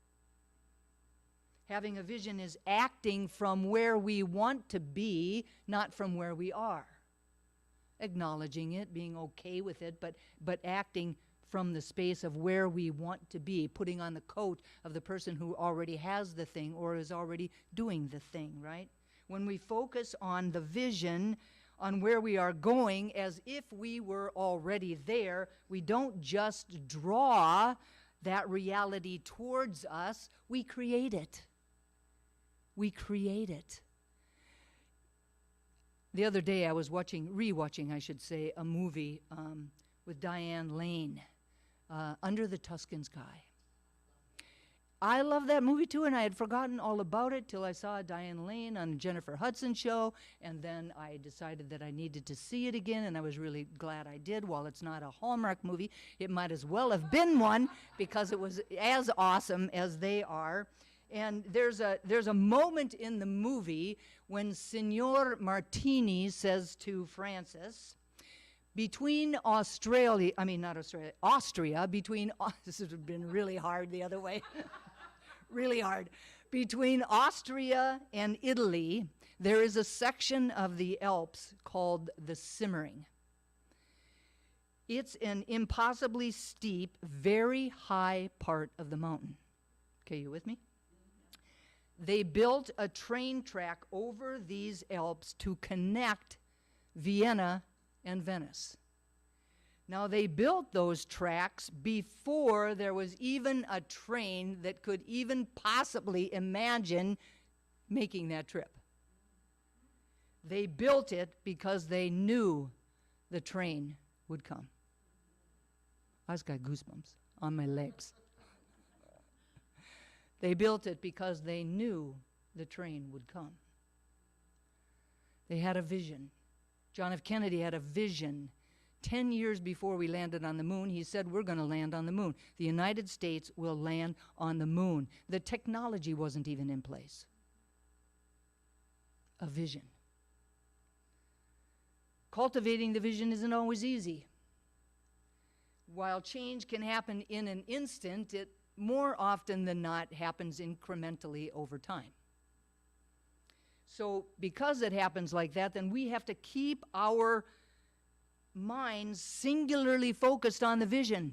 Having a vision is acting from where we want to be, not from where we are. Acknowledging it, being okay with it, but acting from the space of where we want to be, putting on the coat of the person who already has the thing or is already doing the thing, right? When we focus on the vision, on where we are going as if we were already there, we don't just draw that reality towards us, we create it. We create it. The other day I was rewatching, I should say, a movie with Diane Lane, Under the Tuscan Sky. I love that movie too, and I had forgotten all about it till I saw Diane Lane on the Jennifer Hudson show, and then I decided that I needed to see it again, and I was really glad I did. While it's not a Hallmark movie, it might as well have been one because it was as awesome as they are. And there's a moment in the movie when Signor Martini says to Francis, between Austria, this has been really hard the other way, really hard. Between Austria and Italy, there is a section of the Alps called the Simmering. It's an impossibly steep, very high part of the mountain. Okay, you with me? They built a train track over these Alps to connect Vienna and Venice. Now, they built those tracks before there was even a train that could even possibly imagine making that trip. They built it because they knew the train would come. I just got goosebumps on my legs. They built it because they knew the train would come. They had a vision. John F. Kennedy had a vision. 10 years before we landed on the moon, he said, we're going to land on the moon. The United States will land on the moon. The technology wasn't even in place. A vision. Cultivating the vision isn't always easy. While change can happen in an instant, it more often than not happens incrementally over time. So because it happens like that, then we have to keep our minds singularly focused on the vision.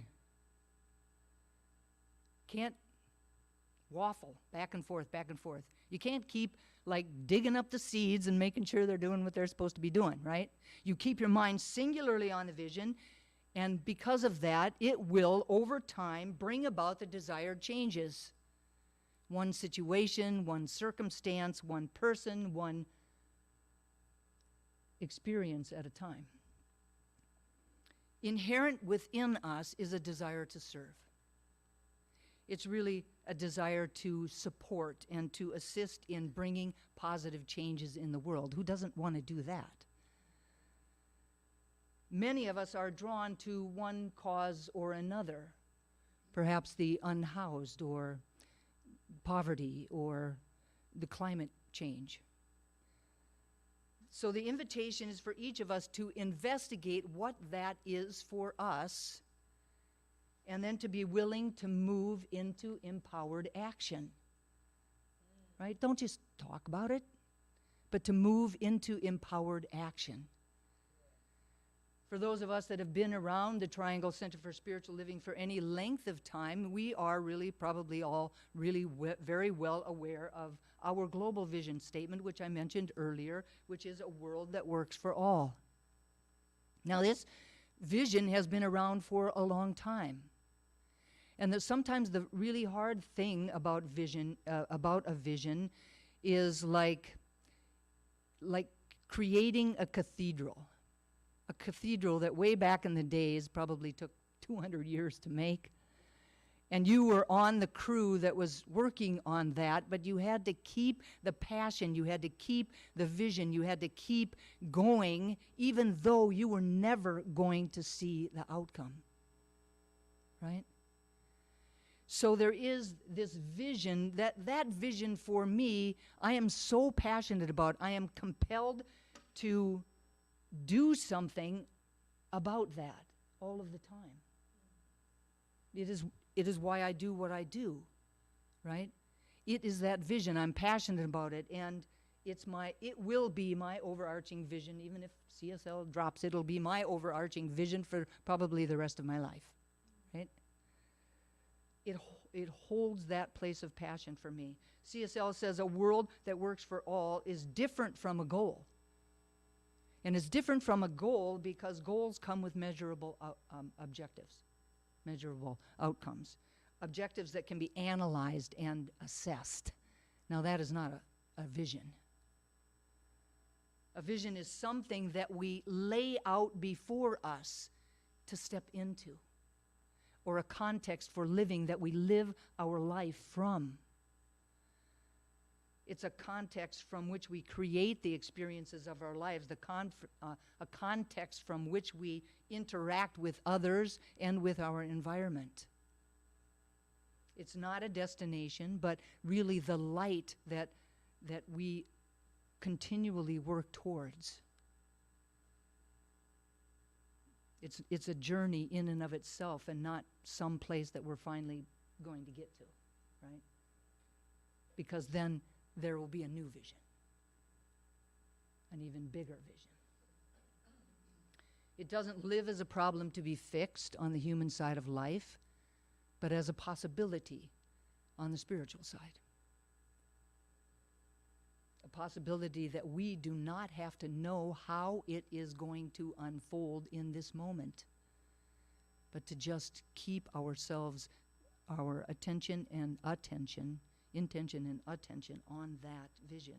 Can't waffle back and forth, back and forth. You can't keep like digging up the seeds and making sure they're doing what they're supposed to be doing, right? You keep your mind singularly on the vision, and because of that, it will, over time, bring about the desired changes. One situation, one circumstance, one person, one experience at a time. Inherent within us is a desire to serve. It's really a desire to support and to assist in bringing positive changes in the world. Who doesn't want to do that? Many of us are drawn to one cause or another, perhaps the unhoused or poverty or the climate change. So the invitation is for each of us to investigate what that is for us and then to be willing to move into empowered action. Right? Don't just talk about it, but to move into empowered action. For those of us that have been around the Triangle Center for Spiritual Living for any length of time, we are really probably all really very well aware of our global vision statement, which I mentioned earlier, which is a world that works for all. Now, this vision has been around for a long time. And sometimes the really hard thing about a vision is like creating a cathedral that way back in the days probably took 200 years to make. And you were on the crew that was working on that, but you had to keep the passion, you had to keep the vision, you had to keep going, even though you were never going to see the outcome. Right? So there is this vision, that vision for me, I am so passionate about. I am compelled to do something about that all of the time. It is why I do what I do, right? It is that vision. I'm passionate about it, and it will be my overarching vision. Even if CSL drops, it'll be my overarching vision for probably the rest of my life, right? It holds that place of passion for me. CSL says a world that works for all is different from a goal. And it's different from a goal because goals come with measurable objectives, measurable outcomes, objectives that can be analyzed and assessed. Now, that is not a vision. A vision is something that we lay out before us to step into, or a context for living that we live our life from. It's a context from which we create the experiences of our lives, a context from which we interact with others and with our environment. It's not a destination, but really the light that we continually work towards. It's a journey in and of itself and not some place that we're finally going to get to, right? Because then there will be a new vision, an even bigger vision. It doesn't live as a problem to be fixed on the human side of life, but as a possibility on the spiritual side. A possibility that we do not have to know how it is going to unfold in this moment, but to just keep ourselves, our intention and attention on that vision.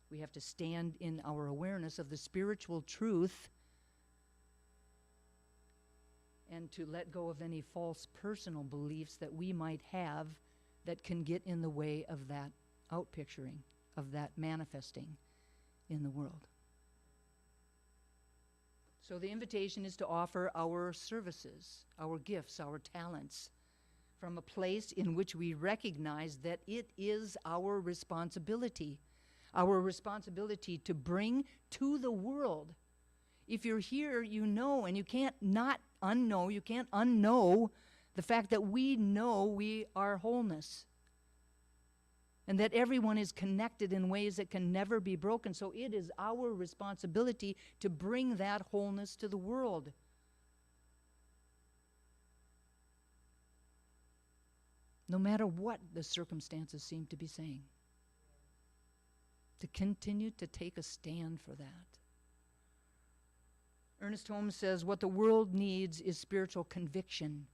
We have to stand in our awareness of the spiritual truth and to let go of any false personal beliefs that we might have that can get in the way of that outpicturing, of that manifesting in the world. So the invitation is to offer our services, our gifts, our talents, from a place in which we recognize that it is our responsibility to bring to the world. If you're here, you know, and you can't unknow the fact that we know we are wholeness, and that everyone is connected in ways that can never be broken. So it is our responsibility to bring that wholeness to the world. No matter what the circumstances seem to be saying. To continue to take a stand for that. Ernest Holmes says, what the world needs is spiritual conviction,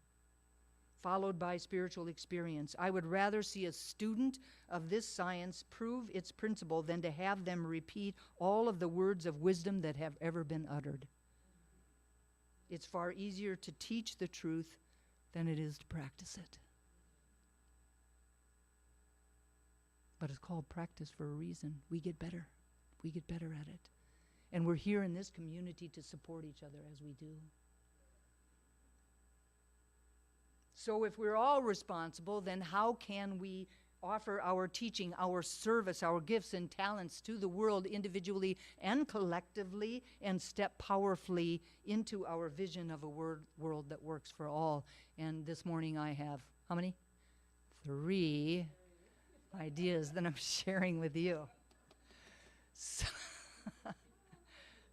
followed by spiritual experience. I would rather see a student of this science prove its principle than to have them repeat all of the words of wisdom that have ever been uttered. It's far easier to teach the truth than it is to practice it. But it's called practice for a reason. We get better. We get better at it. And we're here in this community to support each other as we do. So if we're all responsible, then how can we offer our teaching, our service, our gifts and talents to the world individually and collectively, and step powerfully into our vision of a world that works for all. And this morning I have, how many? 3 ideas that I'm sharing with you.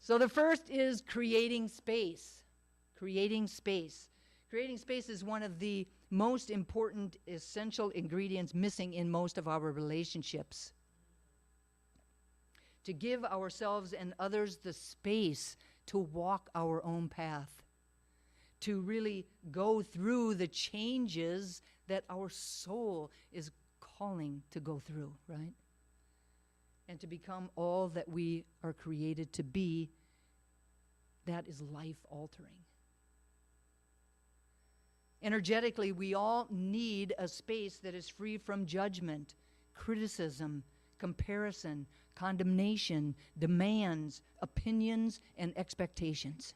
So the first is creating space. Creating space. Creating space is one of the most important essential ingredients missing in most of our relationships. To give ourselves and others the space to walk our own path, to really go through the changes that our soul is calling to go through, right? And to become all that we are created to be, that is life-altering. Energetically, we all need a space that is free from judgment, criticism, comparison, condemnation, demands, opinions, and expectations.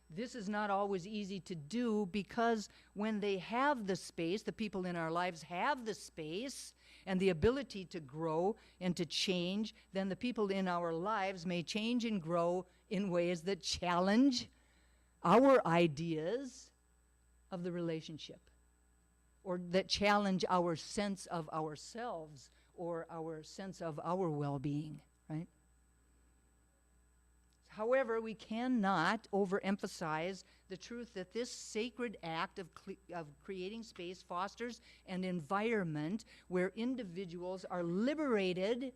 This is not always easy to do because when they have the space, the people in our lives have the space and the ability to grow and to change, then the people in our lives may change and grow in ways that challenge our ideas of the relationship, or that challenge our sense of ourselves or our sense of our well-being, right? However, we cannot overemphasize the truth that this sacred act of creating space fosters an environment where individuals are liberated,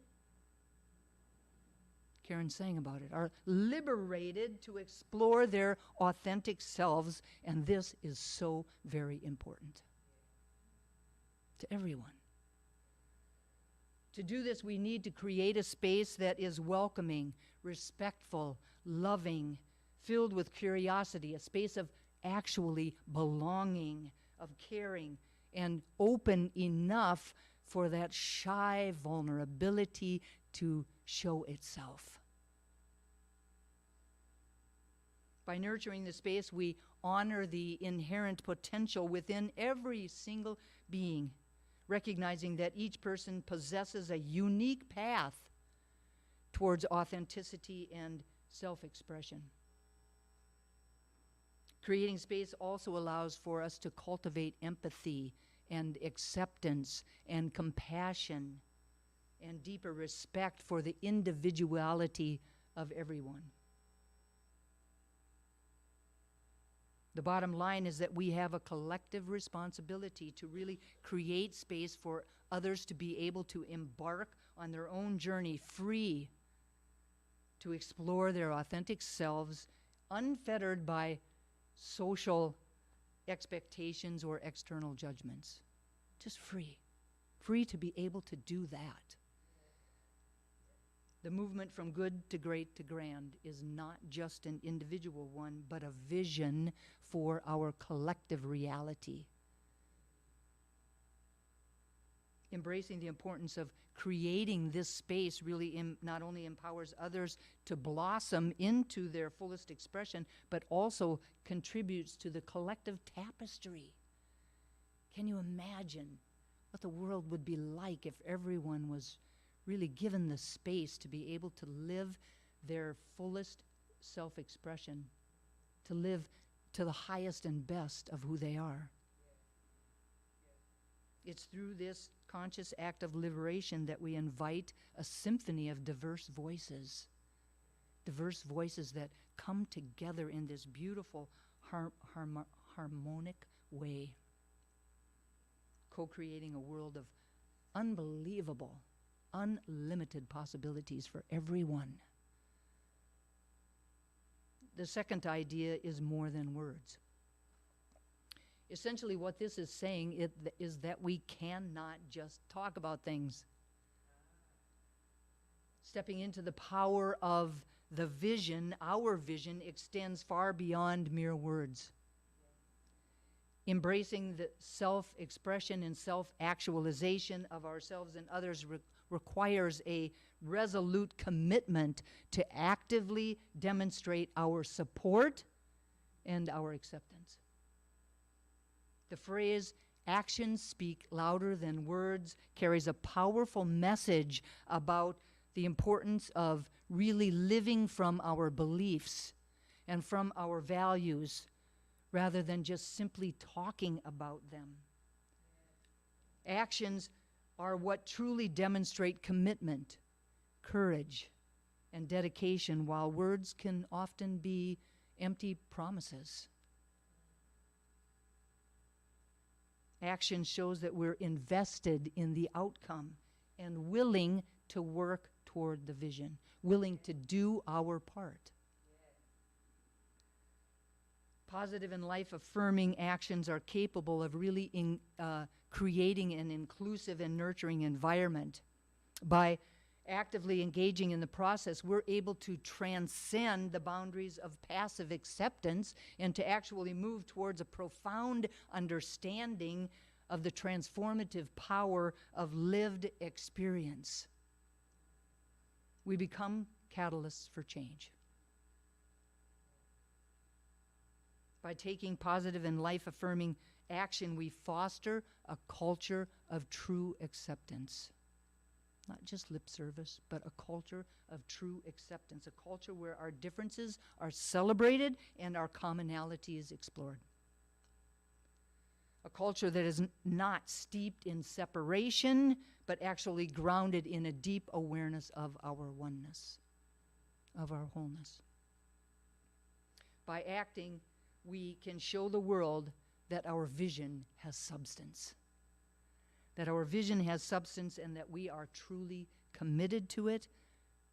Karen sang about it, are liberated to explore their authentic selves, and this is so very important to everyone. To do this, we need to create a space that is welcoming, respectful, loving, filled with curiosity, a space of actually belonging, of caring, and open enough for that shy vulnerability to show itself. By nurturing the space, we honor the inherent potential within every single being, recognizing that each person possesses a unique path towards authenticity and self-expression. Creating space also allows for us to cultivate empathy and acceptance and compassion and deeper respect for the individuality of everyone. The bottom line is that we have a collective responsibility to really create space for others to be able to embark on their own journey free to explore their authentic selves, unfettered by social expectations or external judgments. Just free. Free to be able to do that. The movement from good to great to grand is not just an individual one, but a vision for our collective reality. Embracing the importance of creating this space really not only empowers others to blossom into their fullest expression, but also contributes to the collective tapestry. Can you imagine what the world would be like if everyone was really given the space to be able to live their fullest self-expression, to live to the highest and best of who they are? It's through this conscious act of liberation that we invite a symphony of diverse voices that come together in this beautiful harmonic way, co-creating a world of unbelievable, unlimited possibilities for everyone. The second idea is more than words. Essentially, what this is saying is that we cannot just talk about things. Stepping into the power of the vision, our vision extends far beyond mere words. Embracing the self-expression and self-actualization of ourselves and others requires a resolute commitment to actively demonstrate our support and our acceptance. The phrase Actions speak louder than words, carries a powerful message about the importance of really living from our beliefs and from our values rather than just simply talking about them. Actions are what truly demonstrate commitment, courage, and dedication, while words can often be empty promises. Action shows that we're invested in the outcome and willing to work toward the vision, willing to do our part. Positive and life-affirming actions are capable of really creating an inclusive and nurturing environment. By actively engaging in the process, we're able to transcend the boundaries of passive acceptance and to actually move towards a profound understanding of the transformative power of lived experience. We become catalysts for change. By taking positive and life-affirming action, we foster a culture of true acceptance. Not just lip service, but a culture of true acceptance, a culture where our differences are celebrated and our commonality is explored. A culture that is not steeped in separation, but actually grounded in a deep awareness of our oneness, of our wholeness. By acting, we can show the world that our vision has substance. That our vision has substance and that we are truly committed to it,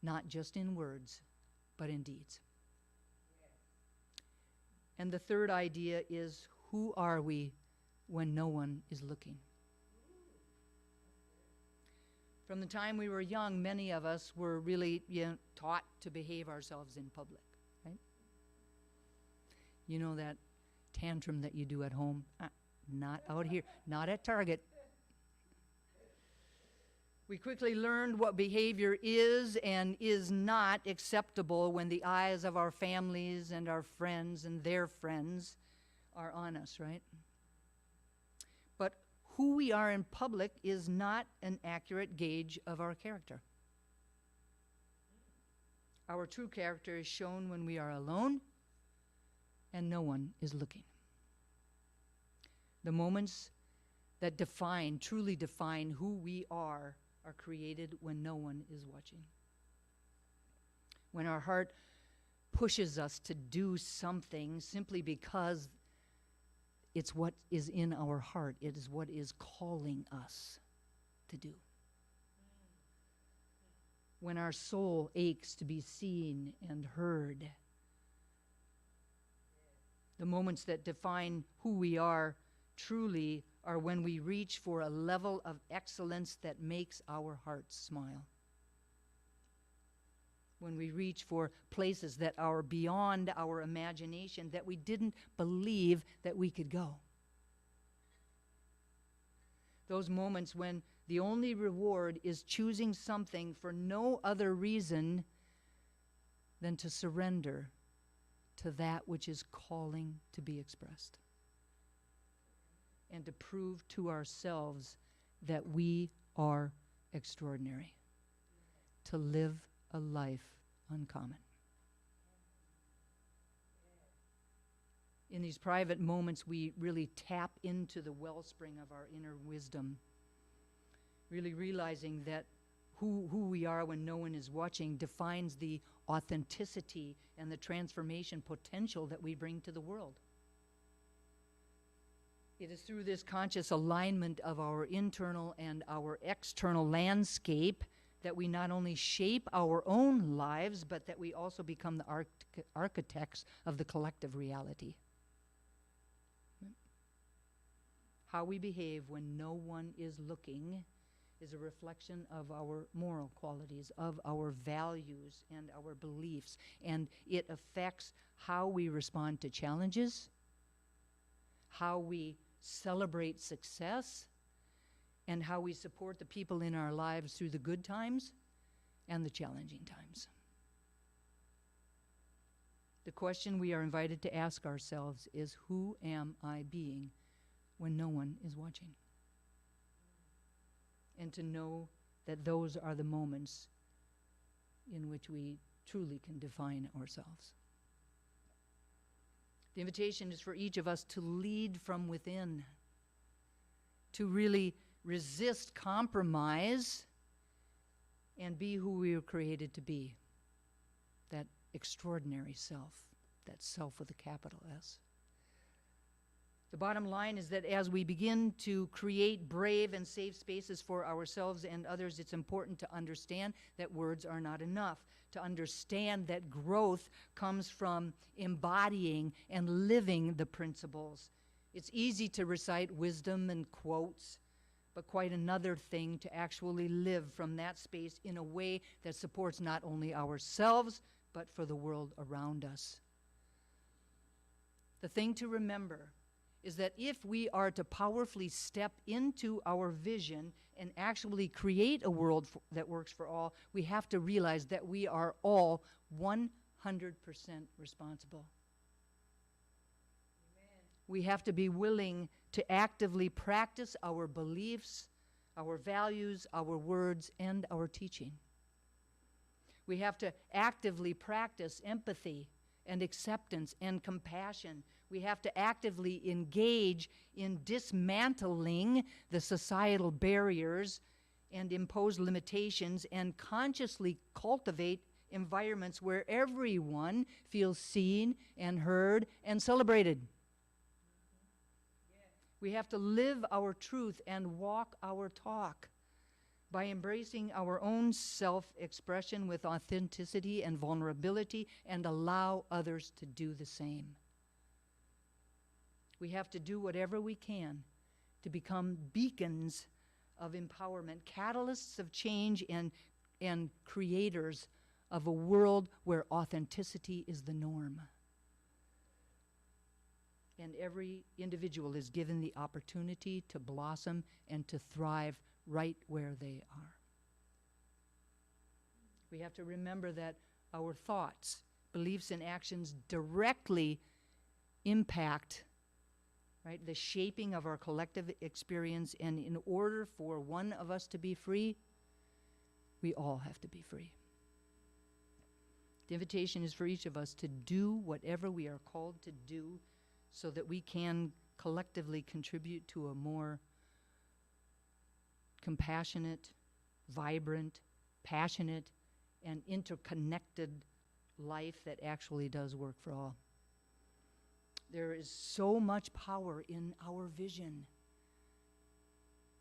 not just in words, but in deeds. And the third idea is, who are we when no one is looking? From the time we were young, many of us were really taught to behave ourselves in public, right? You know that tantrum that you do at home? Not out here, not at Target. We quickly learned what behavior is and is not acceptable when the eyes of our families and our friends and their friends are on us, right? But who we are in public is not an accurate gauge of our character. Our true character is shown when we are alone and no one is looking. The moments that truly define who we are created when no one is watching. When our heart pushes us to do something simply because it's what is in our heart, it is what is calling us to do. When our soul aches to be seen and heard. The moments that define who we are truly are when we reach for a level of excellence that makes our hearts smile. When we reach for places that are beyond our imagination, that we didn't believe that we could go. Those moments when the only reward is choosing something for no other reason than to surrender to that which is calling to be expressed. And to prove to ourselves that we are extraordinary. To live a life uncommon. In these private moments, we really tap into the wellspring of our inner wisdom, really realizing that who we are when no one is watching defines the authenticity and the transformation potential that we bring to the world. It is through this conscious alignment of our internal and our external landscape that we not only shape our own lives, but that we also become the architects of the collective reality. How we behave when no one is looking is a reflection of our moral qualities, of our values and our beliefs, and it affects how we respond to challenges, how we celebrate success, and how we support the people in our lives through the good times and the challenging times. The question we are invited to ask ourselves is, who am I being when no one is watching. And to know that those are the moments in which we truly can define ourselves. The invitation is for each of us to lead from within, to really resist compromise and be who we were created to be, that extraordinary self, that self with a capital S. The bottom line is that as we begin to create brave and safe spaces for ourselves and others, it's important to understand that words are not enough, to understand that growth comes from embodying and living the principles. It's easy to recite wisdom and quotes, but quite another thing to actually live from that space in a way that supports not only ourselves, but for the world around us. The thing to remember is that if we are to powerfully step into our vision and actually create a world that works for all, we have to realize that we are all 100% responsible. Amen. We have to be willing to actively practice our beliefs, our values, our words, and our teaching. We have to actively practice empathy and acceptance and compassion. We have to actively engage in dismantling the societal barriers and impose limitations and consciously cultivate environments where everyone feels seen and heard and celebrated. We have to live our truth and walk our talk by embracing our own self-expression with authenticity and vulnerability and allow others to do the same. We have to do whatever we can to become beacons of empowerment, catalysts of change, and creators of a world where authenticity is the norm. And every individual is given the opportunity to blossom and to thrive right where they are. We have to remember that our thoughts, beliefs, and actions directly impact, right, the shaping of our collective experience, and in order for one of us to be free, we all have to be free. The invitation is for each of us to do whatever we are called to do so that we can collectively contribute to a more compassionate, vibrant, passionate, and interconnected life that actually does work for all. There is so much power in our vision.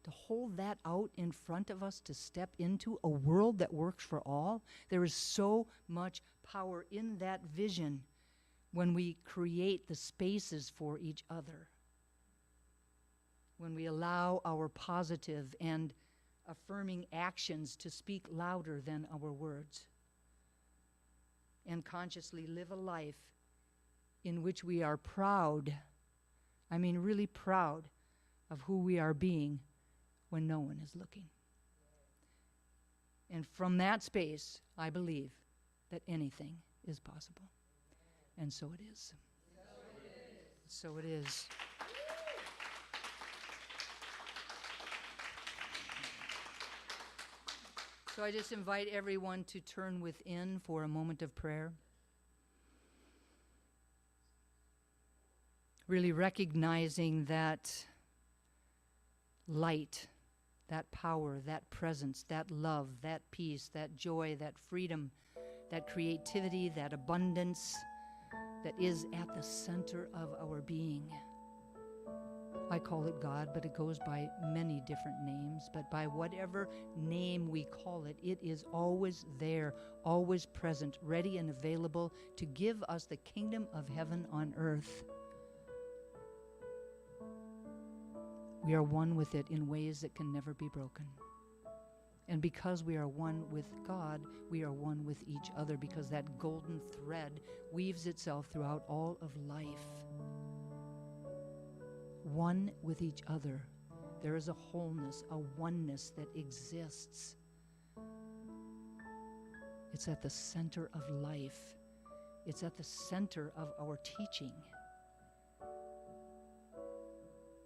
To hold that out in front of us, to step into a world that works for all, there is so much power in that vision when we create the spaces for each other. When we allow our positive and affirming actions to speak louder than our words, and consciously live a life in which we are proud, I mean really proud, of who we are being when no one is looking. And from that space, I believe that anything is possible. And so it is. So it is. So I just invite everyone to turn within for a moment of prayer. Really recognizing that light, that power, that presence, that love, that peace, that joy, that freedom, that creativity, that abundance that is at the center of our being. I call it God, but it goes by many different names. But by whatever name we call it, it is always there, always present, ready and available to give us the kingdom of heaven on earth. We are one with it in ways that can never be broken. And because we are one with God, we are one with each other, because that golden thread weaves itself throughout all of life. One with each other. There is a wholeness, a oneness that exists. It's at the center of life. It's at the center of our teaching.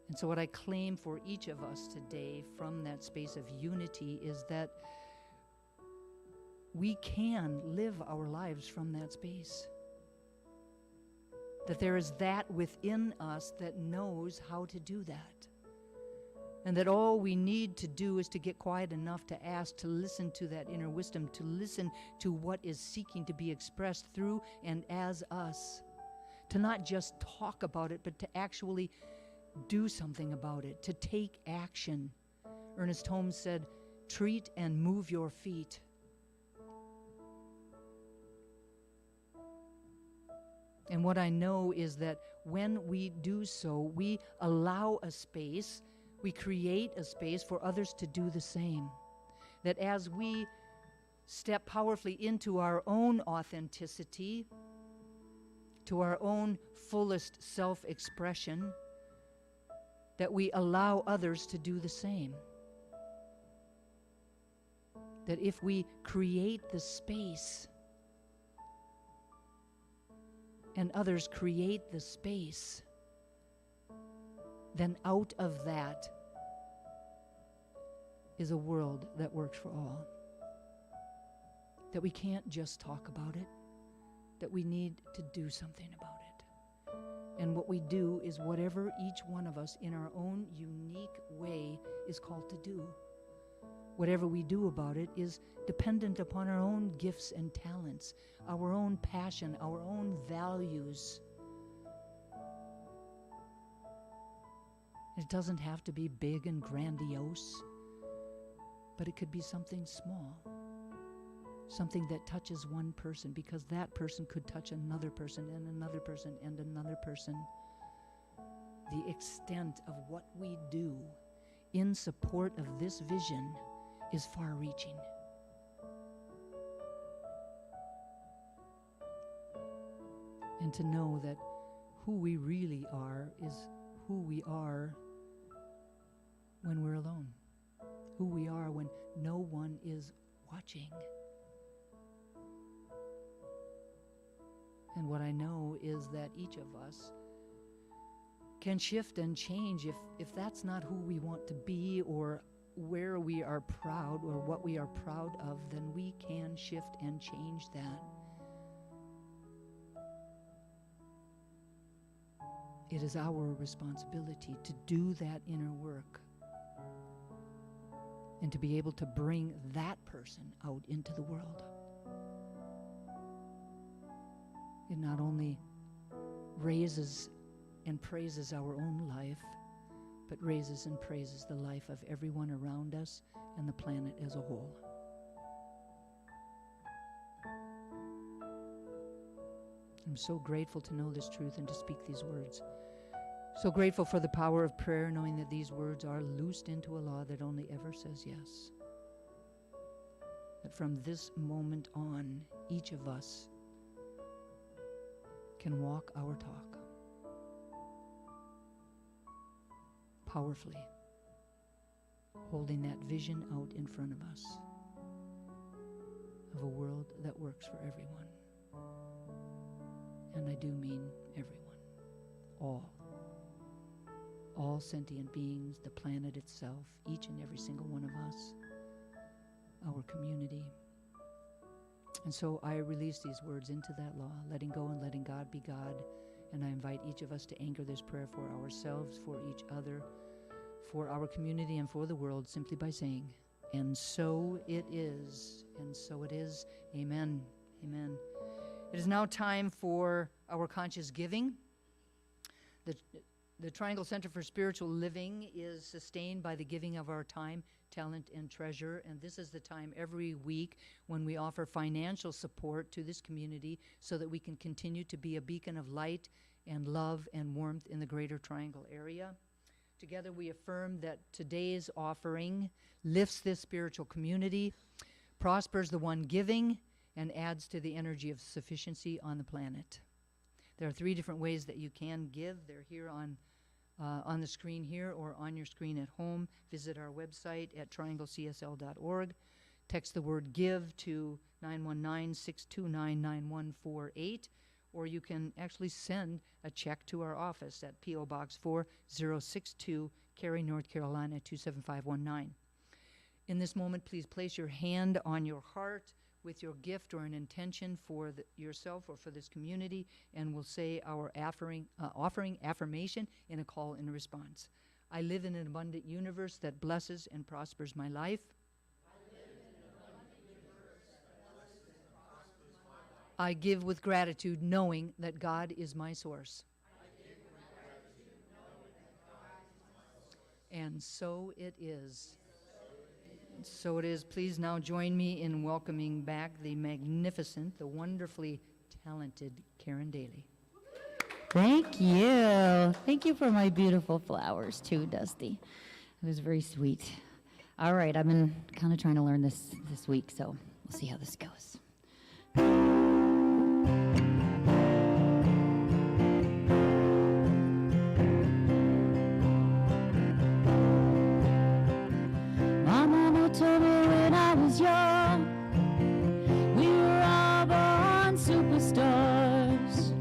And so what I claim for each of us today from that space of unity is that we can live our lives from that space. That there is that within us that knows how to do that. And that all we need to do is to get quiet enough to ask, to listen to that inner wisdom, to listen to what is seeking to be expressed through and as us. To not just talk about it, but to actually do something about it, to take action. Ernest Holmes said, treat and move your feet. And what I know is that when we do so, we allow a space, we create a space for others to do the same. That as we step powerfully into our own authenticity, to our own fullest self-expression, that we allow others to do the same. That if we create the space and others create the space, then out of that is a world that works for all. That we can't just talk about it, that we need to do something about it. And what we do is whatever each one of us in our own unique way is called to do. Whatever we do about it is dependent upon our own gifts and talents, our own passion, our own values. It doesn't have to be big and grandiose, but it could be something small. Something that touches one person, because that person could touch another person and another person and another person. The extent of what we do in support of this vision is far-reaching. And to know that who we really are is who we are when we're alone. Who we are when no one is watching. And what I know is that each of us can shift and change. If that's not who we want to be or where we are proud or what we are proud of, then we can shift and change that. It is our responsibility to do that inner work and to be able to bring that person out into the world. It not only raises and praises our own life, but raises and praises the life of everyone around us and the planet as a whole. I'm so grateful to know this truth and to speak these words. So grateful for the power of prayer, knowing that these words are loosed into a law that only ever says yes. That from this moment on, each of us can walk our talk powerfully, holding that vision out in front of us of a world that works for everyone. And I do mean everyone, all sentient beings, the planet itself, each and every single one of us, our community. And so I release these words into that law, letting go and letting God be God. And I invite each of us to anchor this prayer for ourselves, for each other, for our community, and for the world, simply by saying, and so it is, and so it is. Amen. Amen. It is now time for our conscious giving. The Triangle Center for Spiritual Living is sustained by the giving of our time, talent, and treasure. And this is the time every week when we offer financial support to this community so that we can continue to be a beacon of light and love and warmth in the Greater Triangle area. Together we affirm that today's offering lifts this spiritual community, prospers the one giving, and adds to the energy of sufficiency on the planet. There are 3 different ways that you can give. They're here on the screen here or on your screen at home. Visit our website at trianglecsl.org. Text the word GIVE to 919-629-9148, or you can actually send a check to our office at PO Box 4062, Cary, North Carolina 27519. In this moment, please place your hand on your heart with your gift or an intention for yourself or for this community, and we'll say our offering affirmation in a call and response. I live in an abundant universe that blesses and prospers my life. I give with gratitude, knowing that God is my source. And so it is. So it is. Please now join me in welcoming back the magnificent, the wonderfully talented Karen Daly. Thank you. Thank you for my beautiful flowers, too, Dusty. It was very sweet. All right, I've been kind of trying to learn this week, so we'll see how this goes. My mama told me when I was young, we were all born superstars.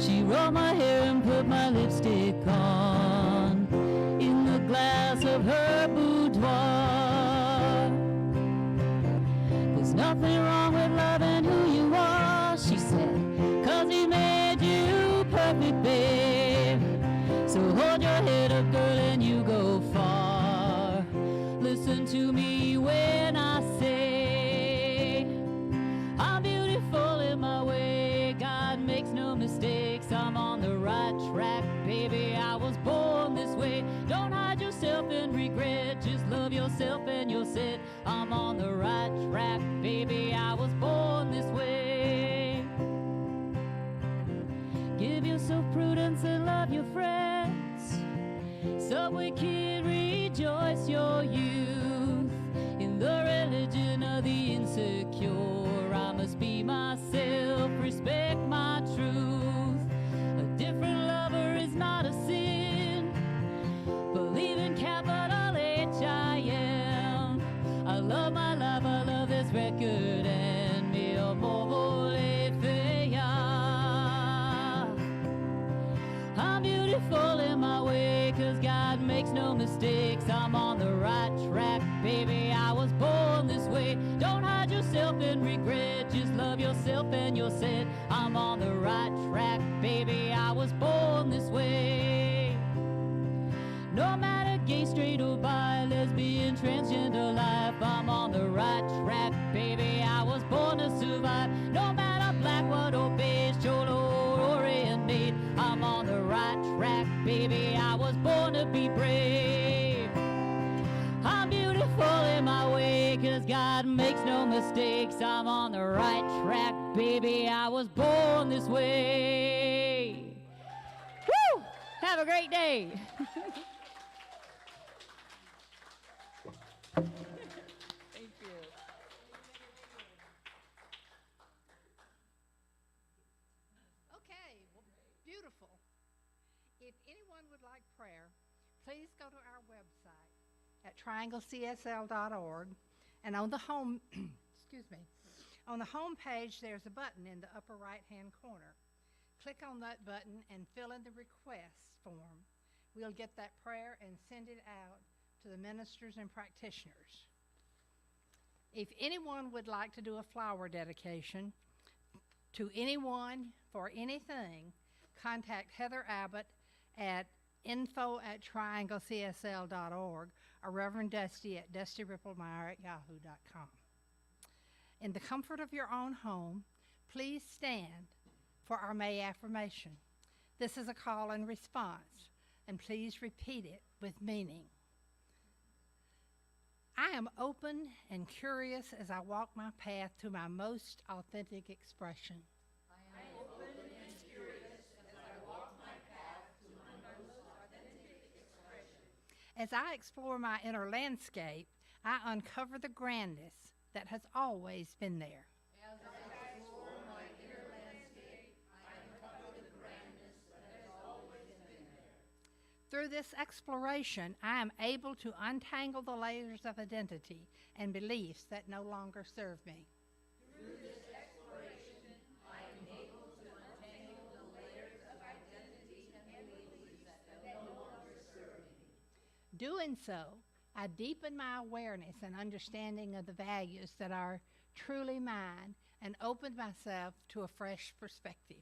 She rolled my hair and put my lipstick on in the glass of her boudoir. There's nothing wrong with loving who you are, she said, 'cause he made you perfect, babe. So hold your head up, girl, and you go far. Listen to me when I say I'm beautiful in my way. God makes no mistakes, I'm on the right track, baby. I was born this way. Don't hide yourself in regret, just love yourself and you're set. I'm on the right track, baby. I was born this way. Give yourself prudence and love your friends. Subway kid, rejoice your youth. In the religion of the insecure, I must be myself, respect my truth. A different lover is not a sin. Believe in capital H-I-M. I love my life, I love this record, and mi amor vole fea. I'm beautiful in my way, 'cause God makes no mistakes. I'm on the right track, baby. I was born this way. Don't hide yourself in regret, just love yourself and you're set. I'm on the right track, baby. I was born this way. No matter gay, straight or bi, lesbian, transgender life, I'm on the right track, baby. I was born to survive. No matter black, white or beige, cholo or inmate, I'm on the right track, baby. I was born to be brave. I'm beautiful in my way, 'cause God makes no mistakes. I'm on the right track, baby. I was born this way. Woo! Have a great day. Thank you. Okay, well, beautiful. If anyone would like prayer, please go to our website at trianglecsl.org, and on the home, excuse me, on the home page there's a button in the upper right-hand corner. Click on that button and fill in the request form. We'll get that prayer and send it out to the ministers and practitioners. If anyone would like to do a flower dedication to anyone for anything, contact Heather Abbott at info@trianglecsl.org or Reverend Dusty at dustyrippelmeyer@yahoo.com. In the comfort of your own home, please stand for our May affirmation. This is a call and response, and please repeat it with meaning. I am open and curious as I walk my path to my most authentic expression. As I explore my inner landscape, I uncover the grandness that has always been there. Through this exploration, I am able to untangle the layers of identity and beliefs that no longer serve me. Through this exploration, I am able to untangle doing so, I deepen my awareness and understanding of the values that are truly mine and open myself to a fresh perspective.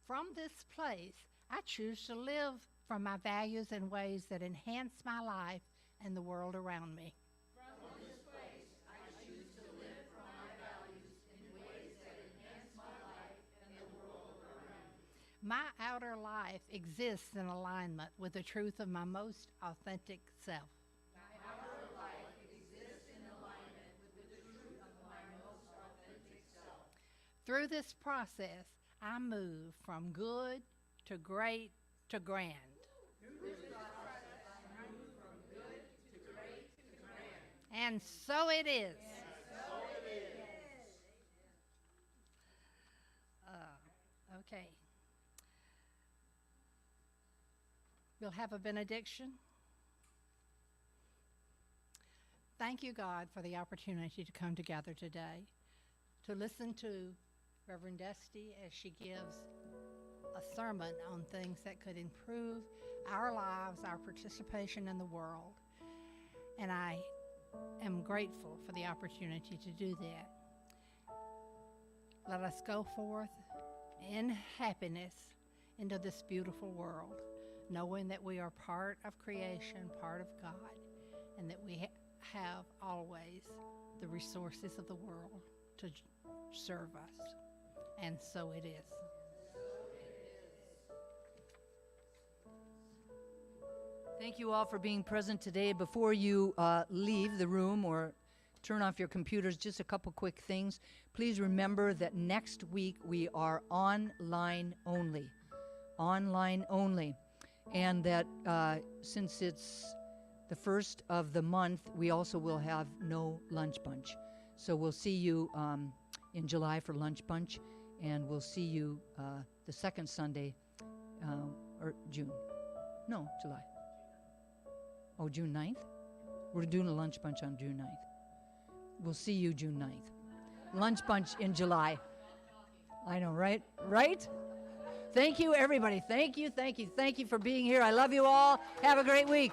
From this place, I choose to live from my values in ways that enhance my life and the world around me. My outer life exists in alignment with the truth of my most authentic self. Through this process, I move from good to great to grand. And so it is. Okay. We'll have a benediction. Thank you, God, for the opportunity to come together today, to listen to Reverend Dusty as she gives a sermon on things that could improve our lives, our participation in the world. And I am grateful for the opportunity to do that. Let us go forth in happiness into this beautiful world, knowing that we are part of creation, part of God, and that we have always the resources of the world to serve us. And so it is. Thank you all for being present today. Before you leave the room or turn off your computers, just a couple quick things. Please remember that next week we are online only. Online only. And that since it's the first of the month, we also will have no lunch bunch. So we'll see you in July for lunch bunch, and we'll see you the second Sunday, or June. No, July. Oh, June 9th? We're doing a lunch bunch on June 9th. We'll see you June 9th. Lunch bunch in July. I know, right? Right? Thank you, everybody. Thank you for being here. I love you all. Have a great week.